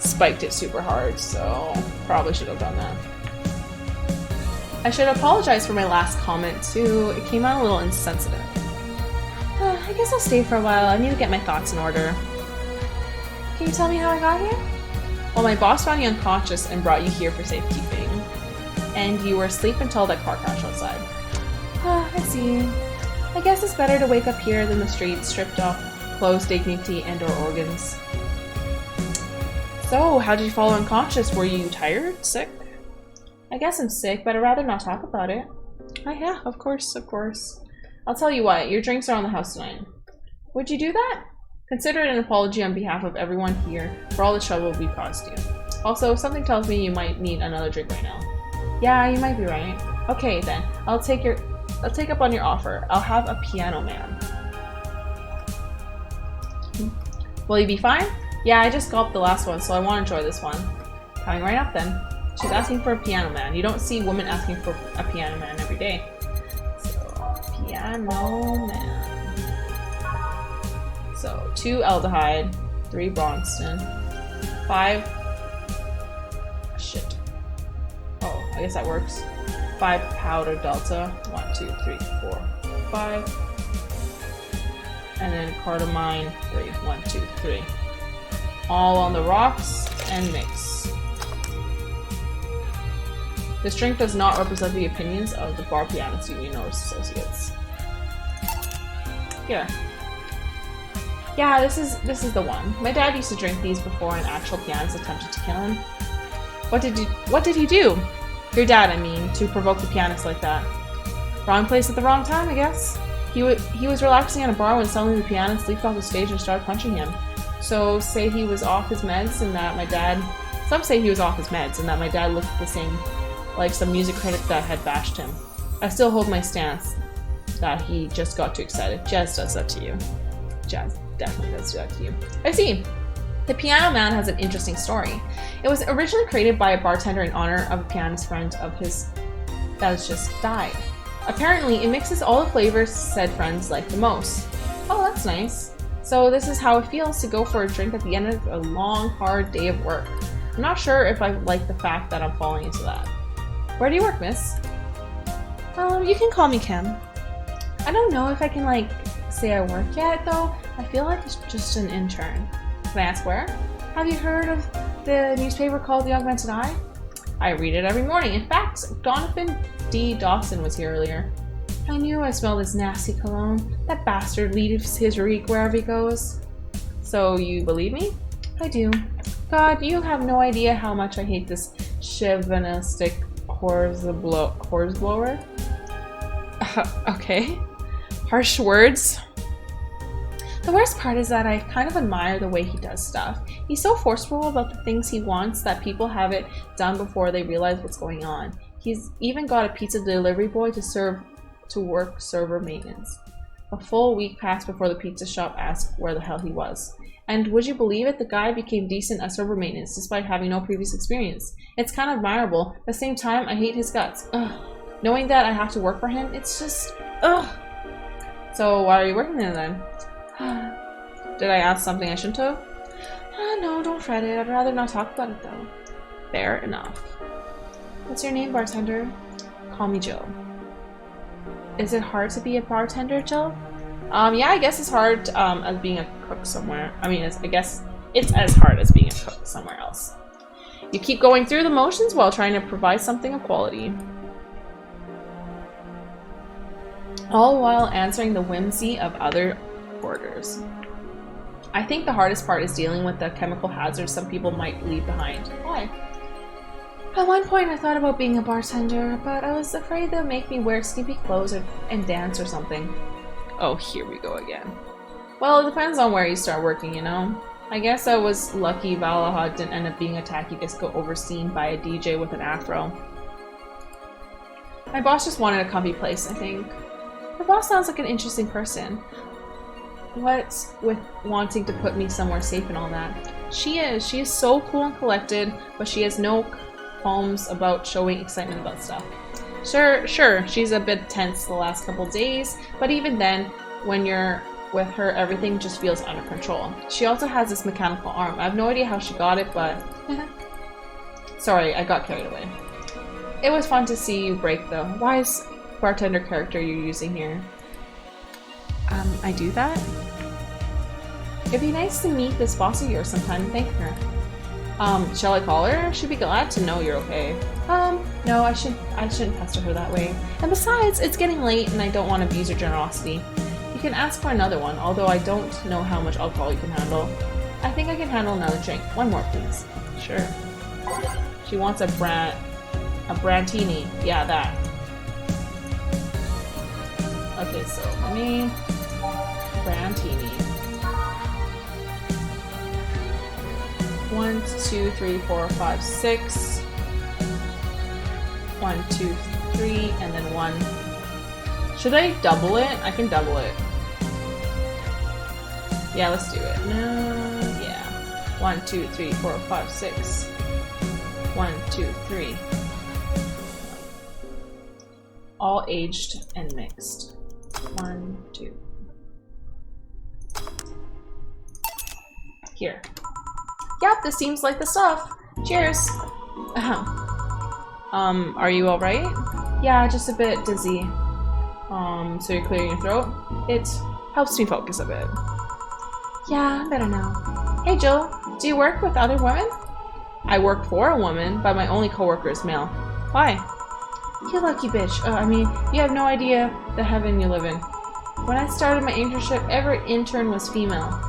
spiked it super hard, so probably should have done that. I should apologize for my last comment too. It came out a little insensitive. I guess I'll stay for a while. I need to get my thoughts in order. Can you tell me how I got here? Well, my boss found you unconscious and brought you here for safekeeping. And you were asleep until that car crash outside. I see. I guess it's better to wake up here than the streets, stripped off clothes, dignity, and or organs. So, how did you fall unconscious? Were you tired? Sick? I guess I'm sick, but I'd rather not talk about it. Oh yeah, of course, of course. I'll tell you what, your drinks are on the house tonight. Would you do that? Consider it an apology on behalf of everyone here for all the trouble we caused you. Also, something tells me you might need another drink right now. Yeah, you might be right. Okay then, I'll take up on your offer. I'll have a piano man. Will you be fine? Yeah, I just gulped the last one, so I want to enjoy this one. Coming right up then. She's asking for a piano man. You don't see women asking for a piano man every day. So, piano man. So, 2 aldehyde, 3 Bronxton, 5... Shit. Oh, I guess that works. 5 powder delta. 1, 2, 3, 4, 5. And then cardamine 3. 1, 2, 3. All on the rocks and mix. This drink does not represent the opinions of the Bar Pianists Union or associates. Here. Yeah, this is the one. My dad used to drink these before an actual pianist attempted to kill him. What did he do? Your dad, I mean, to provoke the pianist like that. Wrong place at the wrong time, I guess. He was relaxing at a bar when suddenly the pianist leaped off the stage and started punching him. So say he was off his meds and that my dad... Some say he was off his meds and that my dad looked the same like some music critic that had bashed him. I still hold my stance that he just got too excited. Jazz does that to you. Jazz definitely does that to you. I see. The Piano Man has an interesting story. It was originally created by a bartender in honor of a pianist friend of his that has just died. Apparently, it mixes all the flavors said friends like the most. Oh, that's nice. So this is how it feels to go for a drink at the end of a long, hard day of work. I'm not sure if I like the fact that I'm falling into that. Where do you work, miss? You can call me Kim. I don't know if I can, like, say I work yet, though. I feel like it's just an intern. Can I ask where? Have you heard of the newspaper called The Augmented Eye? I read it every morning. In fact, Donovan D. Dawson was here earlier. I knew I smelled his nasty cologne. That bastard leaves his reek wherever he goes. So you believe me? I do. God, you have no idea how much I hate this chauvinistic horse-blower. Okay. Harsh words. The worst part is that I kind of admire the way he does stuff. He's so forceful about the things he wants that people have it done before they realize what's going on. He's even got a pizza delivery boy to work server maintenance. A full week passed before the pizza shop asked where the hell he was. And would you believe it, the guy became decent at server maintenance despite having no previous experience. It's kind of admirable. At the same time, I hate his guts. Ugh. Knowing that I have to work for him, it's just... ugh. So why are you working there then? Did I ask something I shouldn't have? No, don't fret it. I'd rather not talk about it though. Fair enough. What's your name, bartender? Call me Jill. Is it hard to be a bartender, Jill? Yeah, I guess it's hard as being a cook somewhere. I mean, I guess it's as hard as being a cook somewhere else. You keep going through the motions while trying to provide something of quality. All while answering the whimsy of other orders. I think the hardest part is dealing with the chemical hazards some people might leave behind. Why? At one point I thought about being a bartender, but I was afraid they'll make me wear skimpy clothes and dance or something. Oh, here we go again. Well, it depends on where you start working, you know? I guess I was lucky Valahad didn't end up being a tacky disco overseen by a DJ with an afro. My boss just wanted a comfy place, I think. The boss sounds like an interesting person. What's with wanting to put me somewhere safe and all that? She is so cool and collected, but she has no qualms about showing excitement about stuff. Sure, she's a bit tense the last couple days, but even then, when you're with her, everything just feels under control. She also has this mechanical arm. I have no idea how she got it, but... Sorry, I got carried away. It was fun to see you break though. Why is bartender character you're using here? I do that? It'd be nice to meet this boss of yours sometime and thank her. Shall I call her? She'd be glad to know you're okay. No, I shouldn't pester her that way. And besides, it's getting late and I don't want to abuse your generosity. You can ask for another one, although I don't know how much alcohol you can handle. I think I can handle another drink. One more, please. Sure. She wants a brantini. Yeah, that. Okay, so let me... Brantini. 1, 2, 3, 4, 5, 6. 1, 2, 3, and then 1. Should I double it? I can double it. Yeah, let's do it. No, yeah. 1, 2, 3, 4, 5, 6. 1, 2, 3. All aged and mixed. 1, 2. Here. Yep, this seems like the stuff. Cheers. Are you alright? Yeah, just a bit dizzy. So you're clearing your throat? It helps me focus a bit. Yeah, better now. Hey Jill, do you work with other women? I work for a woman, but my only coworker is male. Why? You lucky bitch. I mean, you have no idea the heaven you live in. When I started my internship, every intern was female.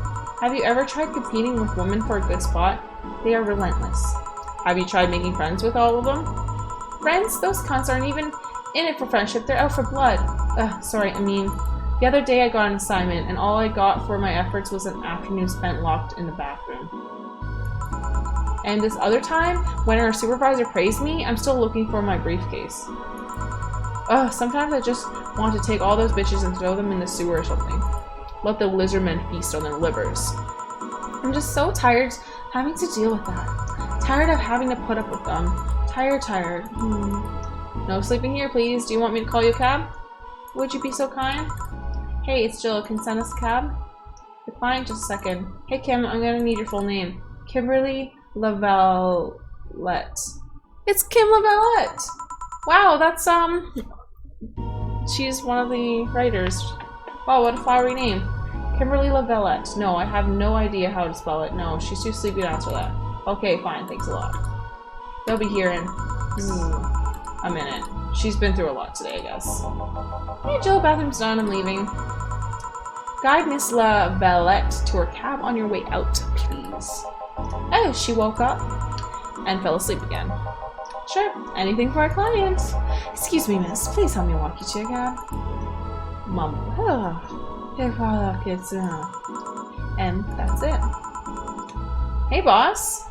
Have you ever tried competing with women for a good spot? They are relentless. Have you tried making friends with all of them? Friends? Those cunts aren't even in it for friendship, they're out for blood. Sorry, I mean, the other day I got an assignment, and all I got for my efforts was an afternoon spent locked in the bathroom. And this other time, when our supervisor praised me, I'm still looking for my briefcase. Sometimes I just want to take all those bitches and throw them in the sewer or something. Let the lizardmen feast on their livers. I'm just so tired having to deal with that. Tired of having to put up with them. Tired. No sleeping here, please. Do you want me to call you a cab? Would you be so kind? Hey, it's Jill. Can you send us a cab? Decline just a second. Hey, Kim, I'm gonna need your full name. Kimberly Lavalette. It's Kim Lavalette! Wow, that's, she's one of the writers. Wow, what a flowery name. Kimberly Lavalette. No, I have no idea how to spell it. No, she's too sleepy to answer that. Okay, fine, thanks a lot. They'll be here in a minute. She's been through a lot today, I guess. Hey Jill, bathroom's done, I'm leaving. Guide Miss Lavalette to her cab on your way out, please. Oh, she woke up and fell asleep again. Sure, anything for our clients. Excuse me, miss. Please help me walk you to a cab. Mom. Here for our kids. And that's it. Hey, boss.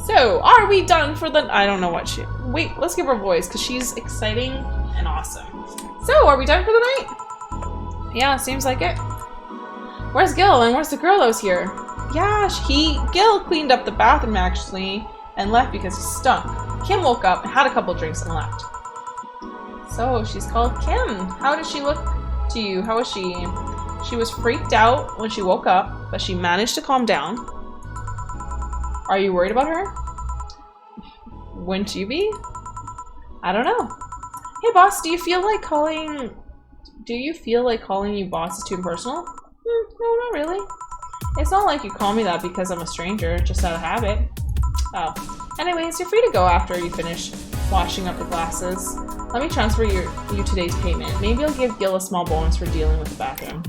So, are we done for the... I don't know what she... Wait, let's give her a voice, because she's exciting and awesome. So, are we done for the night? Yeah, seems like it. Where's Gil, and where's the girl that was here? Yeah, Gil cleaned up the bathroom, actually, and left because he stunk. Kim woke up, had a couple drinks, and left. So, she's called Kim. How did she look to you? How was she? She was freaked out when she woke up, but she managed to calm down. Are you worried about her? Wouldn't you be? I don't know. Hey boss, do you feel like calling you boss is too impersonal? No, not really. It's not like you call me that because I'm a stranger, just out of habit. Oh. Anyways, you're free to go after you finish washing up the glasses. Let me transfer you today's payment. Maybe I'll give Gil a small bonus for dealing with the bathroom.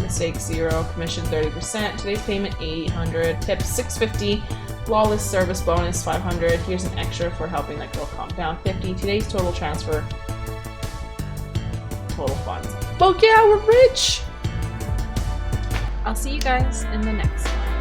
Mistake 0, commission 30%, today's payment 800, tips 650, flawless service bonus 500, here's an extra for helping that girl calm down 50, today's total transfer, total funds. Fuck yeah, we're rich! I'll see you guys in the next one.